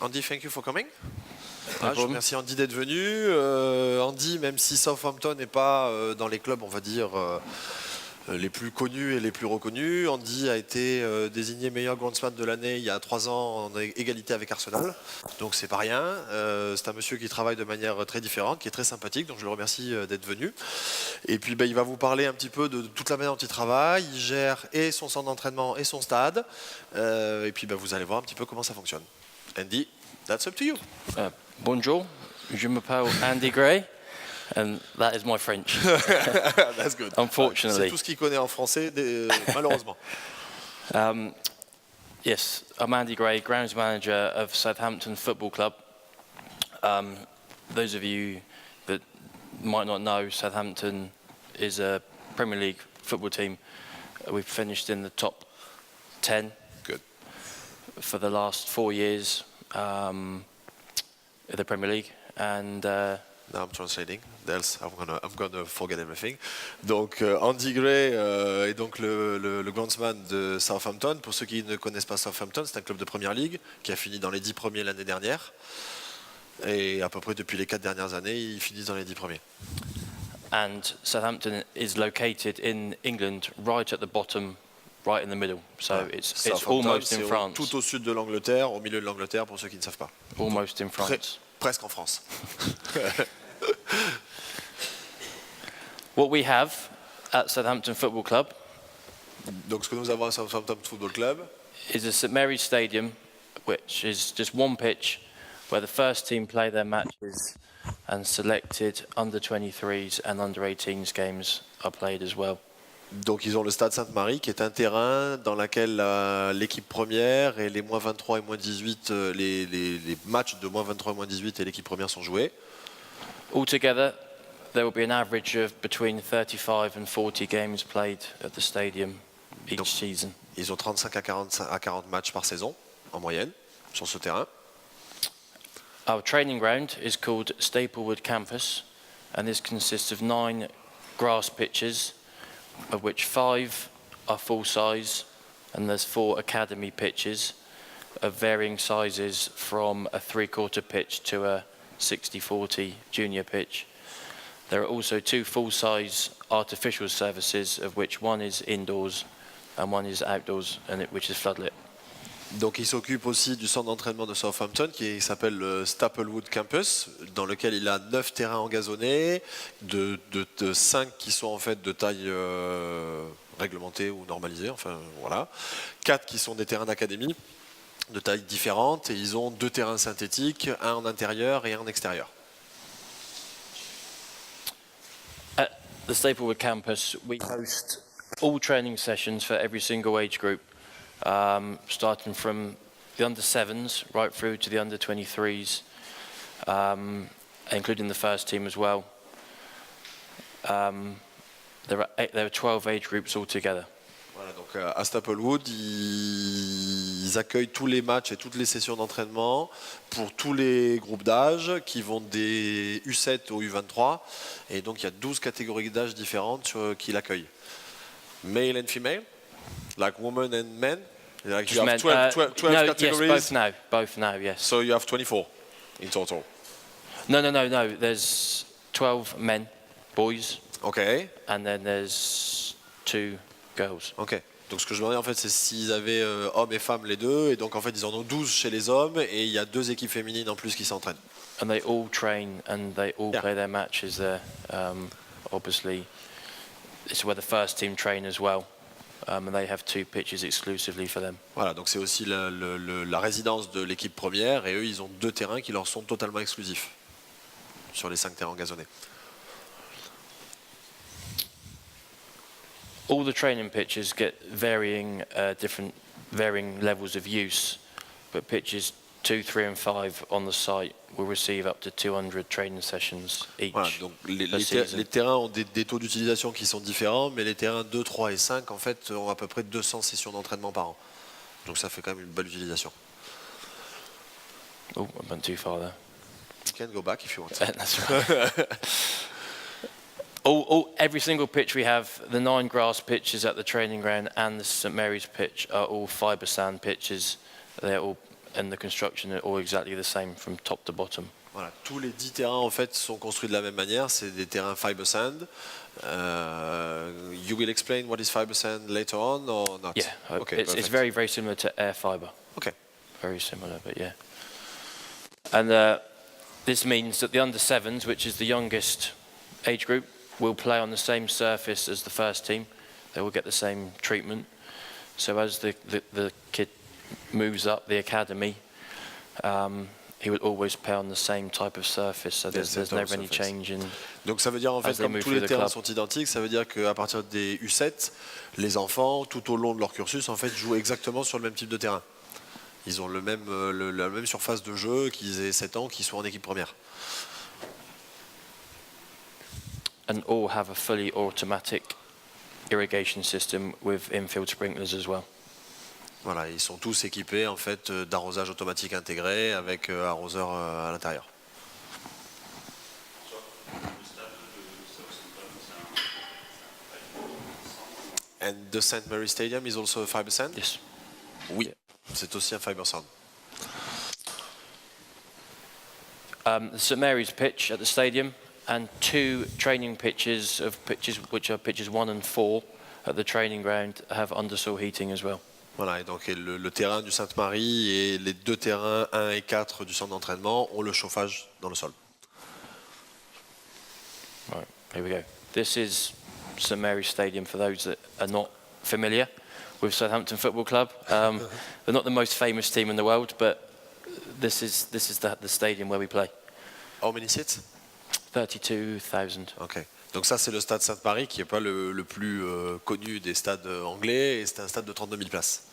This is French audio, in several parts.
Andy, thank you for coming. Je remercie Andy d'être venu. Andy, même si Southampton n'est pas dans les clubs, on va dire, les plus connus et les plus reconnus, Andy a été désigné meilleur groundsman de l'année il y a 3 ans en égalité avec Arsenal. Donc c'est pas rien. C'est un monsieur qui travaille de manière très différente, qui est très sympathique, donc je le remercie d'être venu. Et puis il va vous parler un petit peu de toute la manière dont il travaille. Il gère et son centre d'entraînement et son stade. Et puis vous allez voir un petit peu comment ça fonctionne. Andy, that's up to you. Bonjour, je m'appelle Andy Gray, and that is my French. That's good. Unfortunately. C'est tout ce qu'il connaît en français, malheureusement. Yes, I'm Andy Gray, grounds manager of Southampton Football Club. Those of you that might not know, Southampton is a Premier League football team. We've finished in the top 10. Good. For the last 4 years. The Premier League, and now I'm translating. Else I'm gonna forget everything. Donc Andy Gray est donc le groundsman de Southampton. Pour ceux qui ne connaissent pas Southampton, c'est un club de Première Ligue qui a fini dans les 10 premiers l'année dernière, et à peu près depuis les 4 dernières années, ils finissent dans les 10 premiers. And Southampton is located in England, right at the bottom, right in the middle. So it's almost in France. Tout au sud de l'Angleterre, au milieu de l'Angleterre, pour ceux qui ne savent pas. Almost in France. Presque en France. What we have at Southampton Football Club. Donc ce que nous avons à Southampton Football Club is a St Mary's Stadium, which is just one pitch where the first team play their matches, and selected under 23s and under 18s games are played as well. Donc ils ont le stade Sainte-Marie qui est un terrain dans lequel l'équipe première et les moins 23 et moins 18, les matchs de moins 23 et moins 18 et l'équipe première sont joués. Altogether, there will be an average of between 35 and 40 games played at the stadium each season. Ils ont 35 à 40 matchs par saison en moyenne sur ce terrain. Our training ground is called Staplewood Campus, and this consists of 9 grass pitches, of which 5 are full size, and there's 4 academy pitches of varying sizes from a 3/4 pitch to a 60/40 junior pitch. There are also 2 full-size artificial surfaces, of which one is indoors and one is outdoors, and which is floodlit. Donc il s'occupe aussi du centre d'entraînement de Southampton qui s'appelle le Staplewood Campus, dans lequel il a 9 terrains engazonnés, de 5 qui sont en fait de taille réglementée ou normalisée, enfin voilà, 4 qui sont des terrains d'académie de taille différente, et ils ont 2 terrains synthétiques, un en intérieur et un en extérieur. At the Staplewood Campus, we host all training sessions for every single age group. Starting from the under-7s right through to the under-23s, including the first team as well. There are 12 age groups altogether. Voilà, donc à Staplewood, ils accueillent tous les matchs et toutes les sessions d'entraînement pour tous les groupes d'âge qui vont des U7 au U23, et donc il y a 12 catégories d'âge différentes qui l'accueillent. Male and female? Like women and men? Like you have 12 categories? Yes, both now, yes. So you have 24 in total? No. There's 12 men, boys. Okay. And then there's 2 girls. Ok. Donc ce que je me demandais en fait, c'est s'ils avaient hommes et femmes les deux, et donc en fait ils en ont 12 chez les hommes, et il y a 2 équipes féminines en plus qui s'entraînent. And they all train and they all play their matches there. Obviously, it's where the first team train as well. And they have 2 pitches exclusively for them. Voilà, donc c'est aussi la résidence de l'équipe première, et eux ils ont 2 terrains qui leur sont totalement exclusifs sur les 5 terrains gazonnés. All the training pitches get varying levels of use, but pitches 2, 3 and 5 on the site will receive up to 200 training sessions each. Voilà, donc les terrains ont des taux d'utilisation qui sont différents, mais les terrains 2, 3 et 5 en fait ont à peu près 200 sessions d'entraînement par an. Donc ça fait quand même une bonne utilisation. Oh, I went too far there. You can go back if you want. That's right. Every single pitch we have, the 9 grass pitches at the training ground and the St Mary's pitch are all fibre sand pitches. They're all and the construction are all exactly the same from top to bottom. Voilà, tous les 10 terrains en fait sont construits de la même manière, c'est des terrains fiber sand. You will explain what is fiber sand later on or not? Yeah, Okay, it's very, very similar to air fiber. Okay. Very similar, but yeah. And this means that the under sevens, which is the youngest age group, will play on the same surface as the first team. They will get the same treatment. So as the kid moves up the academy, he will always play on the same type of surface. So there's never any change in. Donc ça veut dire en fait comme tous les terrains sont identiques, ça veut dire qu'à partir des U7, les enfants tout au long de leur cursus en fait jouent exactement sur le même type de terrain. Ils ont la même surface de jeu qu'ils aient 7 ans, qu'ils soient en équipe première. And all have a fully automatic irrigation system with infield sprinklers as well. Voilà, ils sont tous équipés en fait d'arrosage automatique intégré avec arroseur à l'intérieur. And the St. Mary Stadium is also a fiber sand? Yes. Oui, c'est aussi un fiber sand. The St Mary's pitch at the stadium and 2 training pitches which are pitches 1 and 4 at the training ground have undersoil heating as well. Voilà, et donc le terrain du Sainte-Marie et les 2 terrains 1 et 4 du centre d'entraînement ont le chauffage dans le sol. Right, here we go. This is St Mary's Stadium for those that are not familiar with Southampton Football Club. They're not the most famous team in the world, but this is the stadium where we play. How many seats? 32,000. Ok. Donc ça c'est le stade Sainte-Marie qui n'est pas le plus connu des stades anglais et c'est un stade de 32 000 places.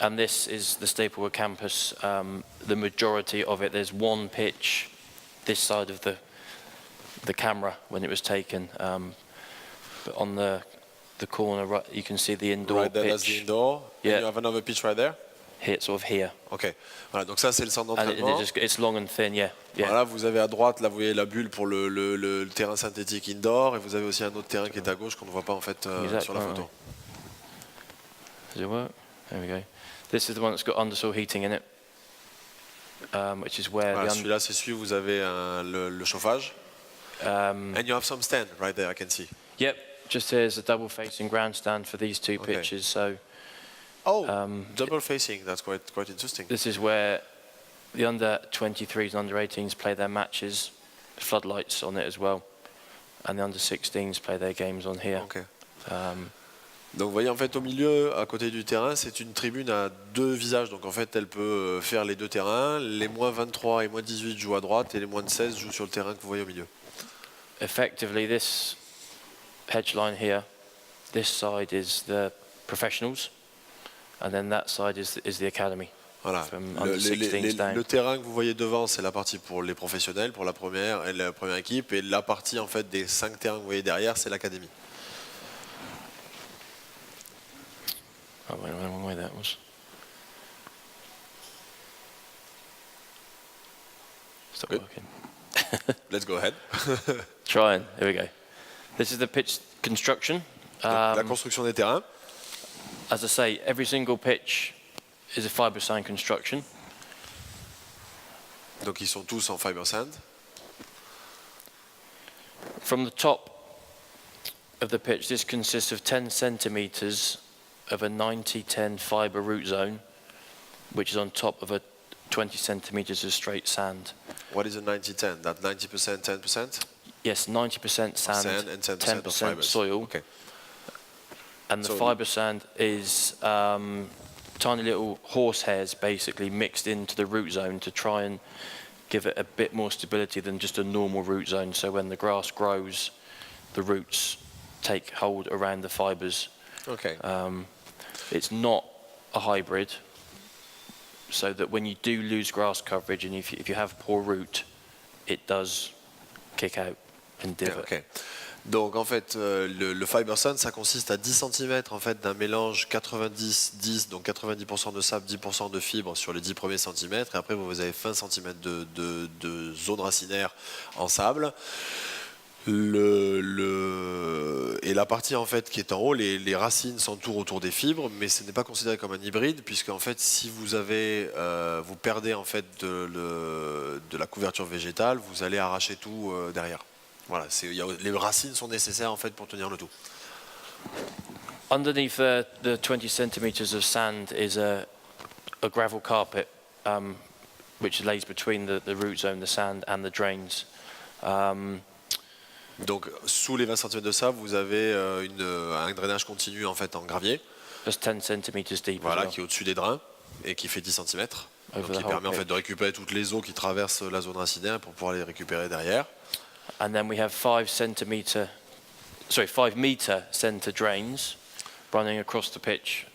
And this is the Staplewood campus. The majority of it, there's one pitch this side of the camera when it was taken. But on the corner, right, you can see the indoor right there, pitch. that's the indoor. Yeah. And you have another pitch right there? Here, sort of here. Ok. Voilà, donc ça c'est le centre And d'entraînement. it's long and thin, yeah. Voilà, vous avez à droite, là vous voyez la bulle pour le terrain synthétique indoor et vous avez aussi un autre terrain qui est à gauche qu'on ne voit pas en fait sur la photo. Does it work? There we go. This is the one that's got undersoil heating in it, which is where Voilà, celui-là c'est celui où vous avez le chauffage. And you have some stand right there, I can see. Yep, just here's a double facing grandstand for these 2 Okay. pitches. So double facing, that's quite interesting. this is where the under 23s and under 18s play their matches, floodlights on it as well, and the under 16s play their games on here. Okay. Donc vous voyez en fait au milieu, à côté du terrain, c'est une tribune à 2 visages. Donc en fait elle peut faire les 2 terrains. Les moins 23 et moins 18 jouent à droite et les moins de 16 jouent sur le terrain que vous voyez au milieu. Effectively, this hedge line here, this side is the professionals, and then that side is the academy. Voilà. From under 16s down. Le terrain que vous voyez devant, c'est la partie pour les professionnels, pour la première équipe, et la partie en fait des 5 terrains que vous voyez derrière, c'est l'académie. I went the wrong way, that was. Stop Good. working. Let's go ahead. Trying. Here we go. This is the pitch construction. La construction des terrains. As I say, every single pitch is a fibre sand construction. Donc ils sont tous en fiber sand. From the top of the pitch, this consists of 10 centimetres of a 90-10 fibre root zone, which is on top of a 20 centimetres of straight sand. What is a 90-10? That 90%, 10%? Yes, 90% sand, and 10% of 10% fibers. soil. Okay. And the So- fibre sand is tiny little horsehairs basically mixed into the root zone to try and give it a bit more stability than just a normal root zone. So when the grass grows, the roots take hold around the fibres. Okay. It's not a hybrid, so that when you do lose grass coverage and if you have poor root, it does kick out and divot. Okay. Donc en fait, le fiber sand, ça consiste à 10 cm en fait, d'un mélange 90-10, donc 90% de sable, 10% de fibres sur les 10 premiers centimètres, et après vous avez 20 cm de zone racinaire en sable. Et la partie en fait qui est en haut, les racines s'entourent autour des fibres, mais ce n'est pas considéré comme un hybride, puisque en fait si vous perdez en fait de la couverture végétale, vous allez arracher tout derrière. Voilà, les racines sont nécessaires en fait pour tenir le tout. Underneath the 20 centimeters of sand is a gravel carpet, which lays between the root zone, the sand, and the drains. Donc sous les 20 cm de sable, vous avez un drainage continu en fait en gravier. Just 10 centimeters deep. Voilà, as well. qui est au-dessus des drains et qui fait 10 cm. Donc qui permet en fait de récupérer toutes les eaux qui traversent la zone racinaire pour pouvoir les récupérer derrière. And then we have 5 meter center drains running across the pitch.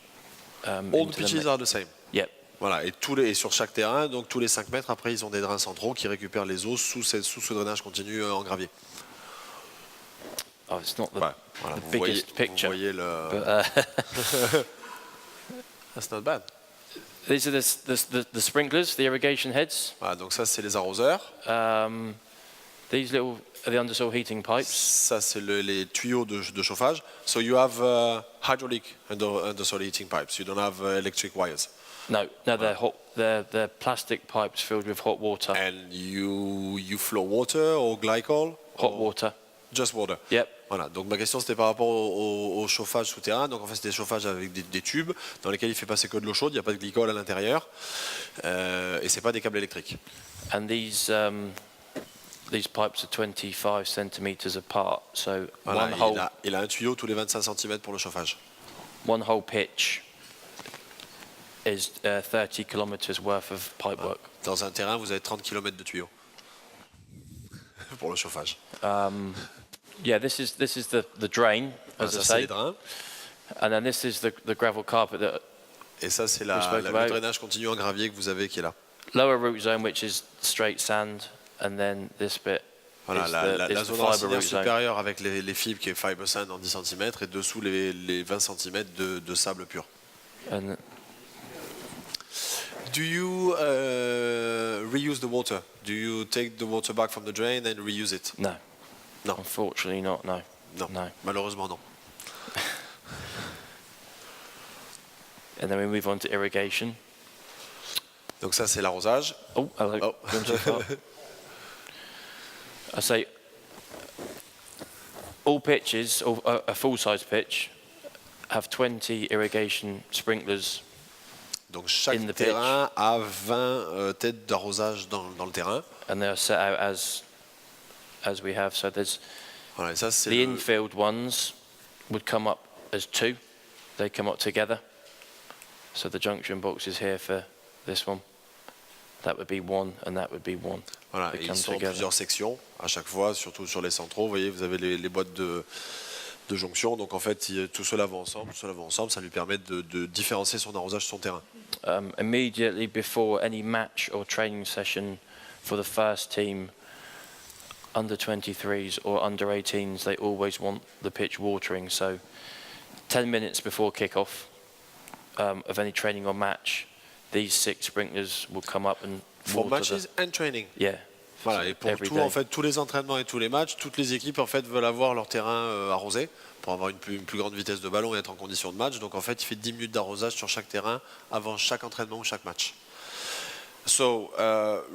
All pitches are the same. Yep. Voilà, et sur chaque terrain, donc tous les 5 mètres, après ils ont des drains centraux qui récupèrent les eaux sous ce drainage continu en gravier. Oh, it's not the, voilà, the biggest picture. Vous voyez le... That's not bad. These are the sprinklers, the irrigation heads. Voilà, donc ça c'est les arroseurs. These little are the undersoil heating pipes. Ça c'est les tuyaux de chauffage. So you have hydraulic undersoil heating pipes. You don't have electric wires. No, they're hot. They're plastic pipes filled with hot water. And you flow water or glycol? Hot water. Just water. Yep. Voilà, donc ma question c'était par rapport au chauffage souterrain. Donc en fait c'est des chauffages avec des tubes dans lesquels il fait passer que de l'eau chaude, il n'y a pas de glycol à l'intérieur et c'est pas des câbles électriques. And these pipes are 25 centimeters apart, so voilà, il a un tuyau tous les 25 cm pour le chauffage. One whole pitch is 30 kilometers worth of pipe work. Dans un terrain, vous avez 30 km de tuyaux pour le chauffage. Yeah, this is the drain, as I say. Les drains. And then this is the gravel carpet that. Et ça, c'est le drainage continu en gravier que vous avez qui est là. Lower root zone, which is straight sand, and then this bit. Voilà, la zone racinaire supérieure avec les fibres qui est fiber sand en 10 cm et dessous les 20 cm de sable pur. And do you reuse the water? Do you take the water back from the drain and reuse it? No. No. Unfortunately not, no. No. Malheureusement non. And then we move on to irrigation. Donc ça c'est l'arrosage. Oh, hello. Oh. I say all pitches, a full-size pitch, have 20 irrigation sprinklers. Donc chaque terrain a 20 têtes d'arrosage dans le terrain. And they are set out as we have. So there's voilà, ça, the infield ones would come up as 2. They come up together. So the junction box is here for this one. That would be 1 and that would be 1. Voilà, et ils sont en plusieurs sections à chaque fois, surtout sur les centraux. Vous voyez, vous avez les boîtes de jonction. Donc en fait, tout cela va ensemble, ça lui permet de différencier son arrosage sur son terrain. Immediately before any match or training session for the first team, under 23s or under 18s, they always want the pitch watering. So 10 minutes before kick-off of any training or match, these 6 sprinklers will come up and for matches and training. Yeah. Voilà, et pour tout, en fait, tous les entraînements et tous les matchs, toutes les équipes en fait veulent avoir leur terrain arrosé pour avoir une plus grande vitesse de ballon et être en condition de match. Donc en fait, il fait 10 minutes d'arrosage sur chaque terrain avant chaque entraînement ou chaque match. So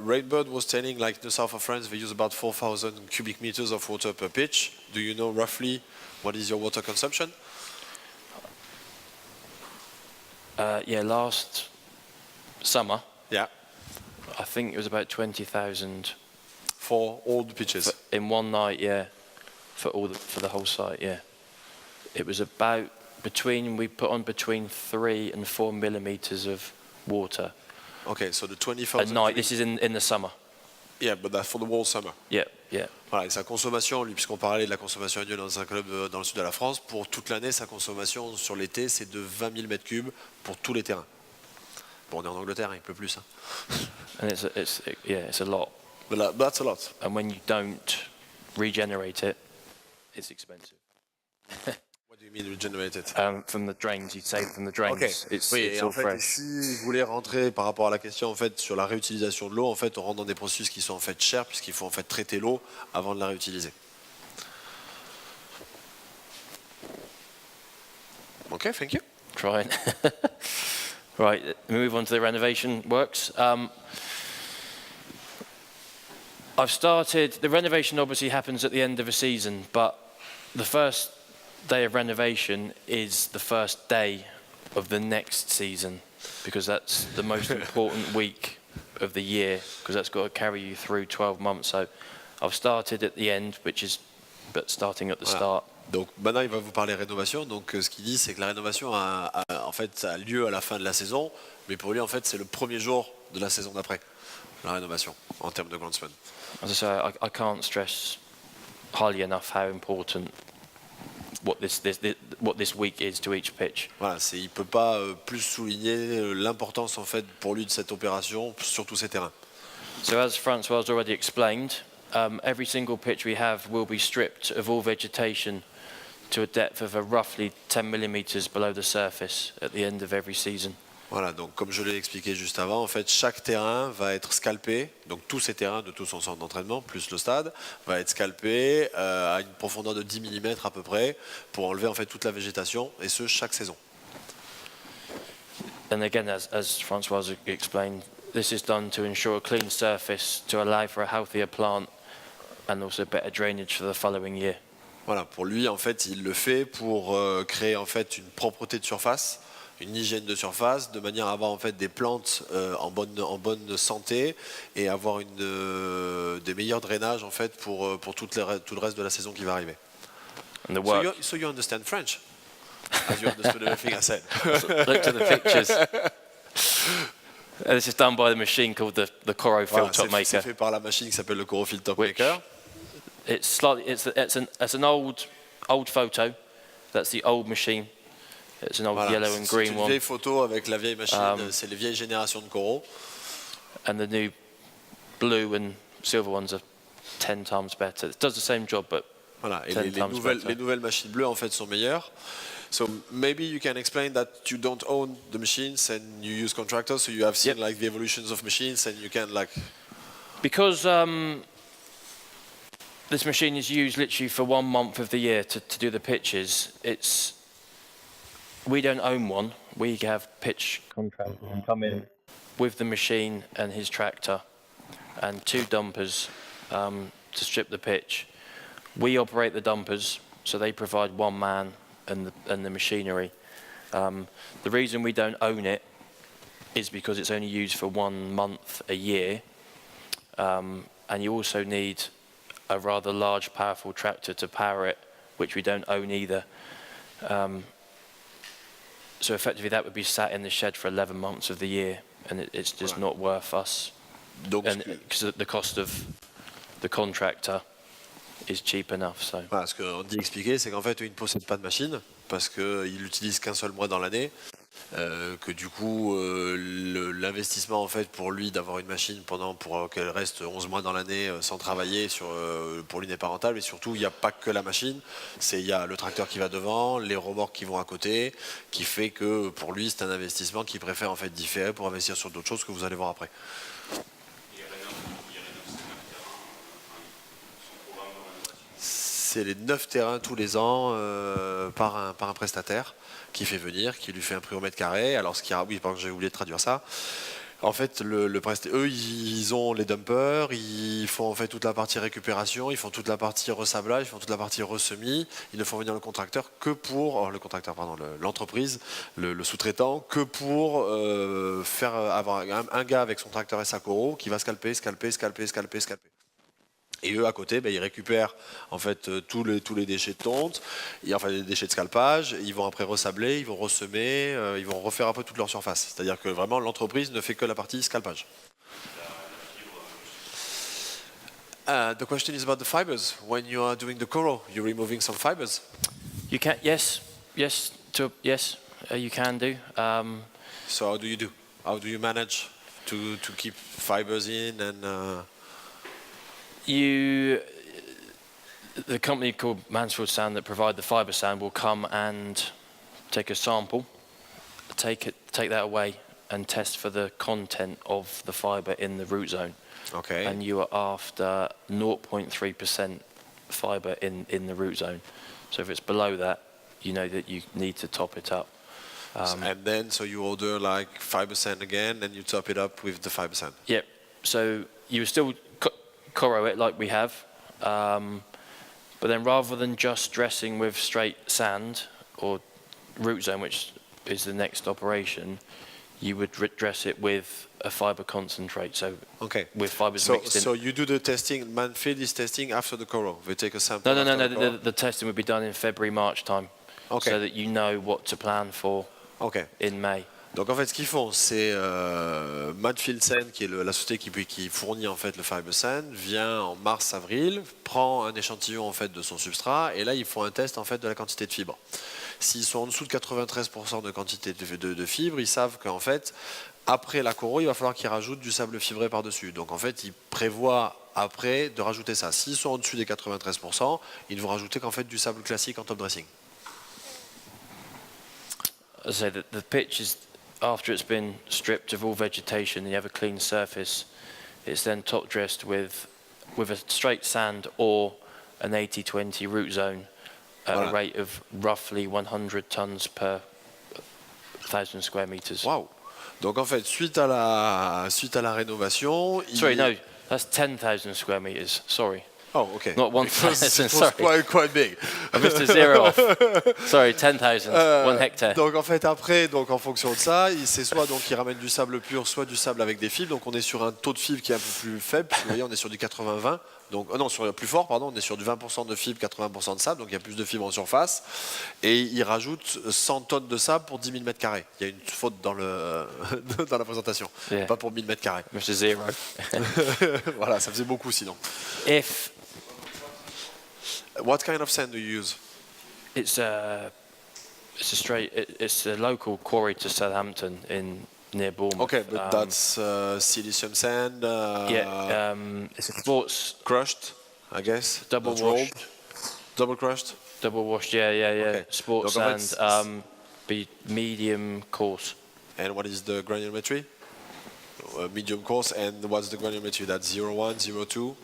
Redbird was telling, like in the south of France, they use about 4,000 cubic meters of water per pitch. Do you know roughly what is your water consumption? Yeah, last summer. Yeah. I think it was about 20,000 for all the pitches in one night. Yeah, for the whole site. Yeah, it was about we put on between 3 and 4 millimeters of water. Okay, so the 20,000 a night. This is in the summer. Yeah, but that's for the whole summer. Yeah, yeah. Voilà, et sa consommation, lui, puisqu'on parlait de la consommation annuelle dans un club dans le sud de la France, pour toute l'année, sa consommation sur l'été, c'est de 20 000 mètres cubes pour tous les terrains. Bon, on est en Angleterre, il pleut plus. Hein. And it's a lot. But that's a lot. And when you don't regenerate it, it's expensive. What do you mean regenerate it? From the drains, you'd say from the drains. Okay. It's en all fait, fresh. si vous voulez rentrer par rapport à la question en fait sur la réutilisation de l'eau, en fait, on rentre dans des processus qui sont en fait chers puisqu'il faut en fait traiter l'eau avant de la réutiliser. Okay, thank you. Trying. Right, we move on to the renovation works. I've started, the renovation obviously happens at the end of a season, but the first day of renovation is the first day of the next season, because that's the most important week of the year, because that's got to carry you through 12 months. So I've started at the end, but starting at the start. Donc maintenant il va vous parler rénovation. Donc ce qu'il dit c'est que la rénovation en fait ça a lieu à la fin de la saison, mais pour lui en fait c'est le premier jour de la saison d'après, la rénovation en termes de groundsman. As I say, I can't stress highly enough how important what this week is to each pitch. Voilà, il peut pas plus souligner l'importance en fait pour lui de cette opération sur tous ces terrains. So as Francois has already explained, every single pitch we have will be stripped of all vegetation to a depth of roughly 10 millimeters below the surface at the end of every season. Voilà, donc comme je l'ai expliqué juste avant, en fait, chaque terrain va être scalpé, donc tous ces terrains de tout son centre d'entraînement, plus le stade, va être scalpé à une profondeur de 10 mm à peu près, pour enlever en fait toute la végétation, et ce, chaque saison. And again, as Francois has explained, this is done to ensure a clean surface to allow for a healthier plant and also better drainage for the following year. Voilà, pour lui, en fait, il le fait pour créer en fait une propreté de surface, une hygiène de surface, de manière à avoir en fait des plantes en bonne santé et avoir des meilleurs drainages en fait pour tout le reste de la saison qui va arriver. And the work, So you understand French, as you understood everything I said. look to the pictures. This is done by the machine called the Coro Voilà, Field Top Maker. c'est fait par la machine qui s'appelle le Coro Field Top Which- Maker. It's an old photo. That's the old machine. It's an old Voilà, yellow and c'est green une one. vieille photo avec la vieille machine, c'est les vieilles générations de Coro. And the new blue and silver ones are 10 times better. It does the same job, but Voilà, et 10 les times nouvelles, better. les nouvelles machines bleues en fait sont meilleures. So maybe you can explain that you don't own the machines and you use contractors, so you have seen Yep. like the evolutions of machines and you can like. Because this machine is used literally for 1 month of the year to do the pitches, we don't own one. We have pitch contractors who come in with the machine and his tractor and 2 dumpers to strip the pitch. We operate the dumpers, so they provide 1 man and the machinery. The reason we don't own it is because it's only used for 1 month a year, and you also need a rather large, powerful tractor to power it, which we don't own either. So effectively, that would be sat in the shed for 11 months of the year, and it's just not worth us. Donc, Because the cost of the contractor is cheap enough. So. voilà, ce qu'on dit expliquer, c'est qu'en fait, il ne possède pas de machine parce qu'il n'utilise qu'un seul mois dans l'année. Que du coup, l'investissement en fait pour lui d'avoir une machine pour qu'elle reste 11 mois dans l'année sans travailler pour lui n'est pas rentable. Et surtout, il n'y a pas que la machine, il y a le tracteur qui va devant, les remorques qui vont à côté, qui fait que pour lui, c'est un investissement qu'il préfère en fait différer pour investir sur d'autres choses que vous allez voir après. C'est les 9 terrains tous les ans par un prestataire qui fait venir, qui lui fait un prix au mètre carré. Alors oui, pardon, j'ai oublié de traduire ça. En fait, eux, ils ont les dumpers, ils font en fait toute la partie récupération, ils font toute la partie ressablage, ils font toute la partie ressemis. Ils ne font venir l'entreprise, le sous-traitant, que pour faire avoir un gars avec son tracteur et sa Coro qui va scalper. Et eux à côté, ils récupèrent en fait tous les déchets de tonte, enfin les déchets de scalpage. Ils vont après ressabler, ils vont ressemer, ils vont refaire un peu toute leur surface. C'est-à-dire que vraiment l'entreprise ne fait que la partie scalpage. The question is about the fibers. When you are doing the Coro, you're removing some fibers. You can, yes, you can do. So how do you do? How do you manage to keep fibers in and? The company called Mansfield Sand that provide the fibre sand will come and take a sample, take that away and test for the content of the fibre in the root zone. Okay. And you are after 0.3% fibre in the root zone. So if it's below that, you know that you need to top it up. And then, so you order like 5% again, and you top it up with the 5%. Yep. So you still corro it like we have, but then rather than just dressing with straight sand or root zone, which is the next operation, you would dress it with a fiber concentrate. So with fibers mixed in. So you do the testing. Manfield is testing after the corro. They take a sample. No. The testing would be done in February, March time, so that you know what to plan for in May. Donc en fait, ce qu'ils font, c'est Manfield Sand, qui est la société qui fournit en fait le fiber sand, vient en mars-avril, prend un échantillon en fait de son substrat, et là ils font un test en fait de la quantité de fibres. S'ils sont en dessous de 93% de quantité de fibres, ils savent qu'en fait, après la corro, il va falloir qu'ils rajoutent du sable fibré par-dessus. Donc en fait, ils prévoient après de rajouter ça. S'ils sont au-dessus des 93%, ils vont rajouter qu'en fait du sable classique en top dressing. So the pitch is, after it's been stripped of all vegetation, you have a clean surface. It's then top dressed with a straight sand or an 80-20 root zone at a rate of roughly 100 tons per 1,000 square meters. Wow. Donc en fait, suite à la rénovation, sorry, no, that's 10,000 square meters. Sorry. Oh, okay. Not 1,000. Sorry, quite big. I missed a zero off. Sorry, 10,000, 1 hectare. Donc en fait après, donc en fonction de ça, c'est soit donc ils ramènent du sable pur, soit du sable avec des fibres. Donc on est sur un taux de fibre qui est un peu plus faible. Vous voyez, on est sur du 80-20. Donc non, sur le plus fort, pardon, on est sur du 20% de fibres, 80% de sable. Donc il y a plus de fibres en surface. Et ils rajoutent 100 tonnes de sable pour 10 000 mètres carrés. Il y a une faute dans dans la présentation. Yeah. Pas pour 1000 mètres carrés. Mr. Zero. Voilà, ça faisait beaucoup sinon. What kind of sand do you use? It's a local quarry to Southampton near Bournemouth. Okay, but that's silicium sand. It's a sports crushed, I guess. Double Not washed. rolled. Double crushed. Double washed. Yeah. Okay. Sports Donc, en sand. Be medium coarse. And what is the granulometry? Medium coarse. And what's the granulometry? That's 0.1, 0.2.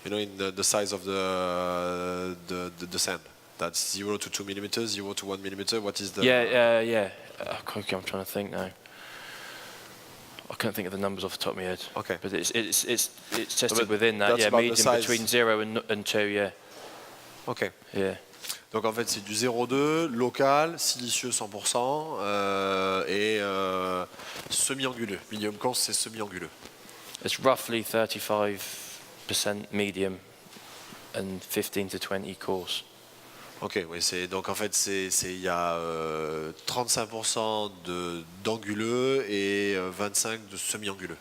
You know, in the size of the sand. That's 0 to 2 millimeters, 0 to 1 millimeter. What is the? Yeah. I'm trying to think now. I can't think of the numbers off the top of my head. Okay. But it's tested within that. Yeah, medium between 0 and 2. Yeah. Okay. Yeah. Donc en fait c'est du 0,2 local, silicieux 100% et semi-anguleux. Medium coarse c'est semi-anguleux. It's roughly 35% medium and 15 to 20 coarse. Ok, oui, donc en fait il y a 35% d'anguleux et 25% de semi-anguleux.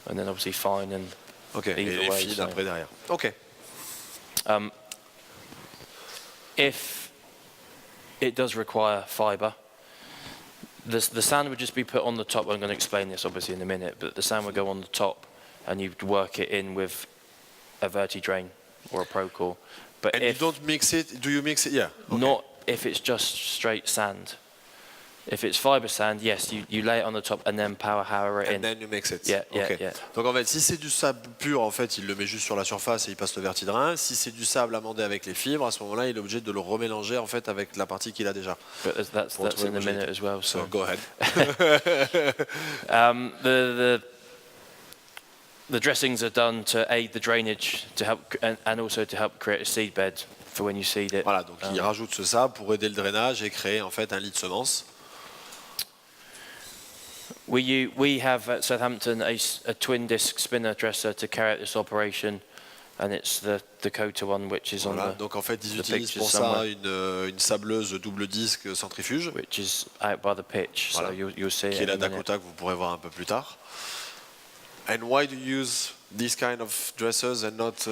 And then obviously fine and et les fines après derrière. Ok. If it does require fibre, the sand would just be put on the top. I'm going to explain this obviously in a minute, but the sand would go on the top and you'd work it in with a verti-drain or a pro-core. But and you don't mix it? Do you mix it? Yeah. Okay. Not if it's just straight sand. If it's fibre sand, yes, you lay it on the top and then power hammer it in. And then you mix it. Yeah. Donc en fait, si c'est du sable pur, en fait, il le met juste sur la surface et il passe le verti-drain. Si c'est du sable amendé avec les fibres, à ce moment-là, il est obligé de le remélanger en fait avec la partie qu'il a déjà. But that's in a minute as well. So go ahead. The dressings are done to aid the drainage, to help and also to help create a seed bed for when you seed it. Voilà, donc il rajoute ce sable pour aider le drainage et créer en fait un lit de semences. We have at Southampton a twin disc spinner dresser to carry out this operation, and it's the Dakota one which is voilà, on the. Donc en fait ils utilisent pour ça une sableuse double disque centrifuge. Which is out by the pitch, voilà. So you'll see. Qui est la Dakota que vous pourrez voir un peu plus tard. And why do you use these kind of dressers and not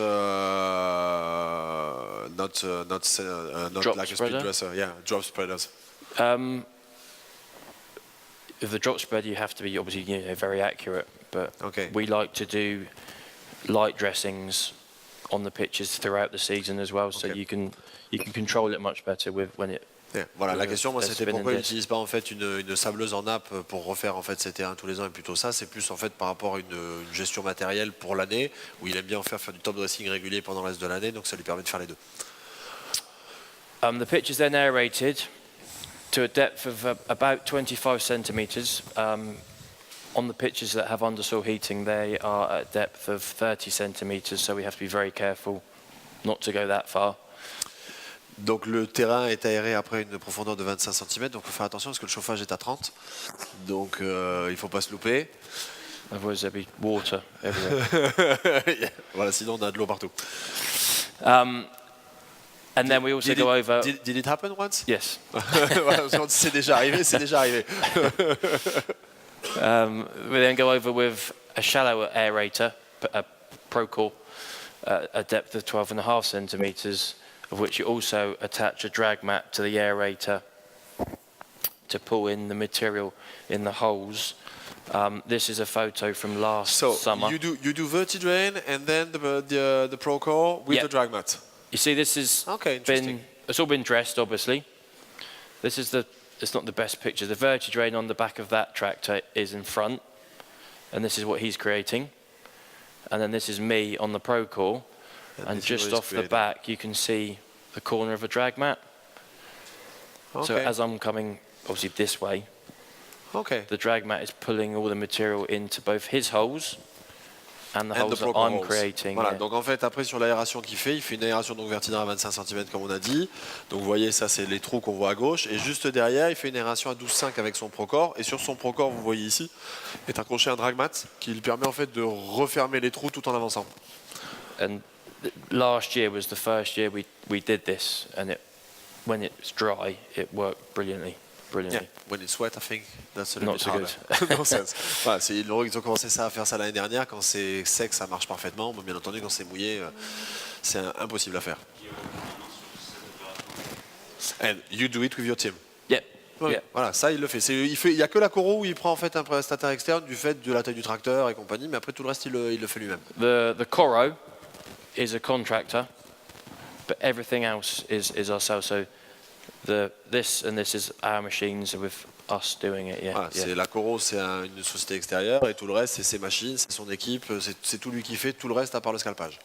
like a speed dresser? Yeah, drop spreaders. With the drop spread, you have to be obviously very accurate, but we like to do light dressings on the pitches throughout the season as well, so you can control it much better when it. Yeah. Voilà, la question, moi, c'était pourquoi ils n'utilisent pas en fait une sableuse en nappe pour refaire en fait ces terrains tous les ans et plutôt ça, c'est plus en fait par rapport à une gestion matérielle pour l'année où il aime bien faire du top dressing régulier pendant le reste de l'année, donc ça lui permet de faire les deux. The pitch is then aerated to a depth of about 25 centimetres. On the pitches that have undersoil heating, they are at a depth of 30 centimetres, so we have to be very careful not to go that far. Donc le terrain est aéré après une profondeur de 25 cm, donc il faut faire attention parce que le chauffage est à 30, donc il ne faut pas se louper. Otherwise there'll be water everywhere. Voilà, sinon on a de l'eau partout. And then we also go over... Did it happen once? Yes. Voilà, c'est déjà arrivé, c'est déjà arrivé. We then go over with a shallow aerator, a Procore, a depth of 12.5 centimetres, of which you also attach a drag mat to the aerator to pull in the material in the holes. This is a photo from last summer. You do vertidrain and then the Procore with the drag mat. You see, this is it's all been dressed, obviously. This is it's not the best picture. The vertidrain on the back of that tractor is in front, and this is what he's creating. And then this is me on the Procore, and just off the back you can see the corner of a drag mat. Okay. So as I'm coming, obviously this way, the drag mat is pulling all the material into both his holes and the holes that I'm creating. Voilà, donc en fait après sur l'aération qu'il fait, il fait une aération donc verticale à 25 cm comme on a dit. Donc vous voyez, ça c'est les trous qu'on voit à gauche, et juste derrière il fait une aération à 12,5 avec son Procore, et sur son Procore vous voyez ici est accroché un drag mat qui lui permet en fait de refermer les trous tout en avançant. And last year was the first year we did this, and when it's dry it worked brilliantly. Yeah, when it's wet, I think that's a little Not bit so harder. good. No sense. Voilà, ils ont commencé à faire ça l'année dernière. Quand c'est sec, ça marche parfaitement. Mais bien entendu, quand c'est mouillé, c'est impossible à faire. And you do it with your team. Yeah. Ouais, Yeah. Voilà, ça il le fait. Il y a que la Coro où il prend en fait un prestataire externe du fait de la taille du tracteur et compagnie, mais après tout le reste il le fait lui-même. The Coro is a contractor, but everything else is ourselves. So this is our machines with us doing it. Yeah. Voilà, c'est la Coro, c'est une société extérieure, et tout le reste c'est ses machines, c'est son équipe, c'est tout lui qui fait tout le reste à part le scalpage.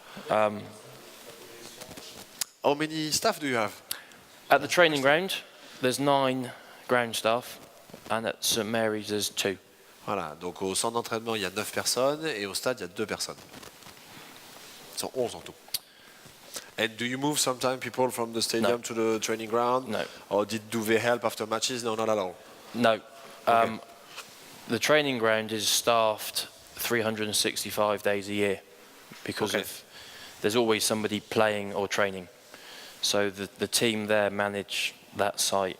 How many staff do you have? At the training ground, there's 9 ground staff, and at St Mary's there's 2. Voilà, donc au centre d'entraînement il y a 9 personnes et au stade il y a 2 personnes. Ils sont 11 en tout. And do you move sometimes people from the stadium to the training ground? No. Or do they help after matches? No, not at all. No. The training ground is staffed 365 days a year because there's always somebody playing or training. So the team there manage that site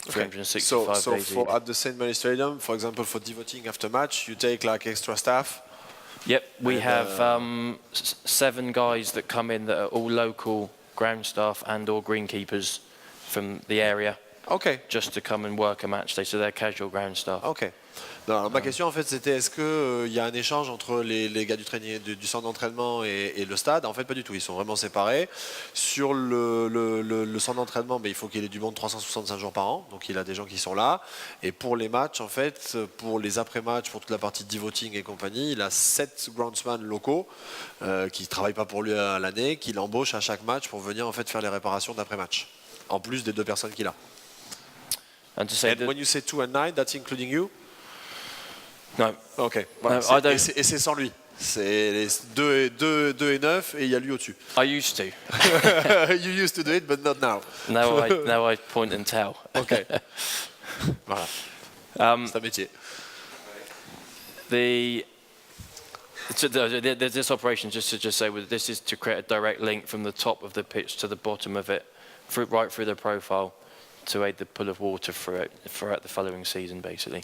365 days a year. At the St. Mary's Stadium, for example, for devoting after match, you take like extra staff? Yep, we have 7 guys that come in that are all local ground staff and or greenkeepers from the area. Okay. Just to come and work a match day, so they're casual ground staff. Okay. Non, alors ma question en fait c'était est-ce que y a un échange entre les gars du centre d'entraînement et le stade? En fait pas du tout, ils sont vraiment séparés. Sur le centre d'entraînement, il faut qu'il ait du monde 365 jours par an, donc il a des gens qui sont là. Et pour les matchs en fait, pour les après-matchs, pour toute la partie devoting et compagnie, il a 7 groundsmen locaux qui ne travaillent pas pour lui à l'année, qu'il embauche à chaque match pour venir en fait faire les réparations d'après-match, en plus des 2 personnes qu'il a. And when you say 2 and 9, that's including you? No. Ok. Voilà, No, et c'est sans lui. C'est les 2 et 9 et il y a lui au-dessus. I used to. You used to do it, but not now. Now I point and tell. Ok. Voilà. C'est un métier. This operation, just to say, this is to create a direct link from the top of the pitch to the bottom of it, right through the profile, to aid the pull of water throughout the following season, basically.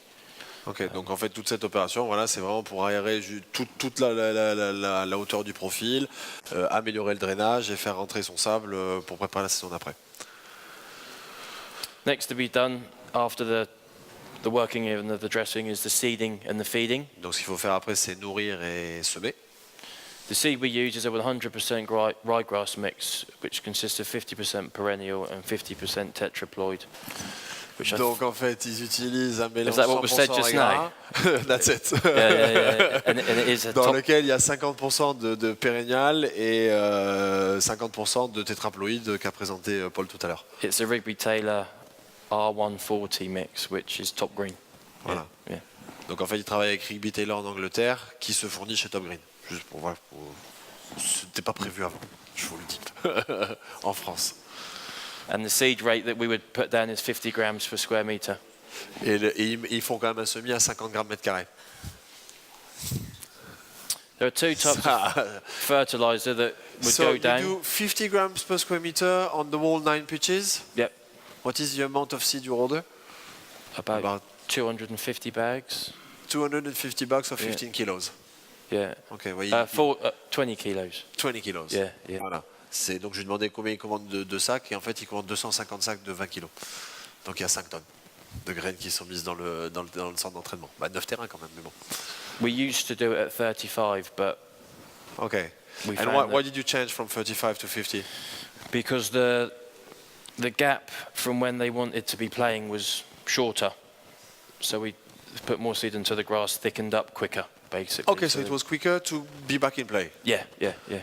Ok, donc en fait toute cette opération, voilà, c'est vraiment pour aérer toute la hauteur du profil, améliorer le drainage et faire rentrer son sable pour préparer la saison d'après. Next to be done after the working and the dressing is the seeding and the feeding. Donc ce qu'il faut faire après, c'est nourrir et semer. The seed we use is a 100% ryegrass mix, which consists of 50% perennial and 50% tetraploid. which I Donc en fait, ils utilisent un mélange that what was said 100% just gras. That's it. yeah. And it is a Dans top. lequel il y a 50% de pérennial et 50% de tétraploïde qu'a présenté Paul tout à l'heure. It's a Rigby Taylor R140 mix, which is top green. Voilà. Yeah. Donc en fait, il travaille avec Rigby Taylor en Angleterre, qui se fournit chez Top Green. Juste pour voir, c'était pas prévu avant, je vous le dis, en France. And the seed rate that we would put down is 50 grams per square meter. Et ils font quand même un semis à 50 grammes mètre carré. There are two types of fertilizer that would So go you down. do 50 grams per square meter on the whole 9 pitches. Yep, What is the amount of seed you order? about 250 bags. 250 bucks or Yeah. 15 kilos. Yeah, Ok, voyez, 20 kilos. 20 kilos. Yeah, yeah. Voilà. Donc je lui demandais combien il commande de sacs et en fait il commande 250 sacs de 20 kilos. Donc il y a 5 tonnes de graines qui sont mises dans le centre d'entraînement. 9 terrains quand même, mais bon. We used to do it at 35, but Ok. we And found why that did you change from 35 to 50? because the gap from when they wanted to be playing was shorter, so we put more seed into the grass, thickened up quicker, basically. Ok, so it was quicker to be back in play. Yeah.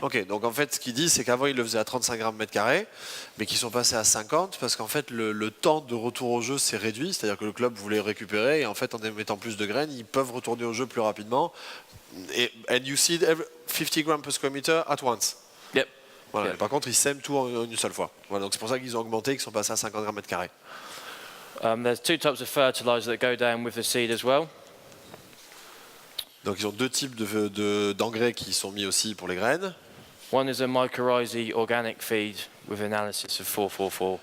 Ok, donc en fait, ce qu'il dit, c'est qu'avant, il le faisait à 35 grammes mètre carré, mais qu'ils sont passés à 50 parce qu'en fait, le temps de retour au jeu s'est réduit, c'est-à-dire que le club voulait récupérer et en fait, en émettant plus de graines, ils peuvent retourner au jeu plus rapidement. And you seed 50 grammes per square meter at once. Yep. Voilà. Yeah. Et par contre, ils sèment tout en une seule fois. Voilà, donc c'est pour ça qu'ils ont augmenté, qu'ils sont passés à 50 grammes mètre carré. There's two types of fertilizer that go down with the seed as well. Donc ils ont deux types d'engrais qui sont mis aussi pour les graines. One is a mycorrhizae organic feed with analysis of 444.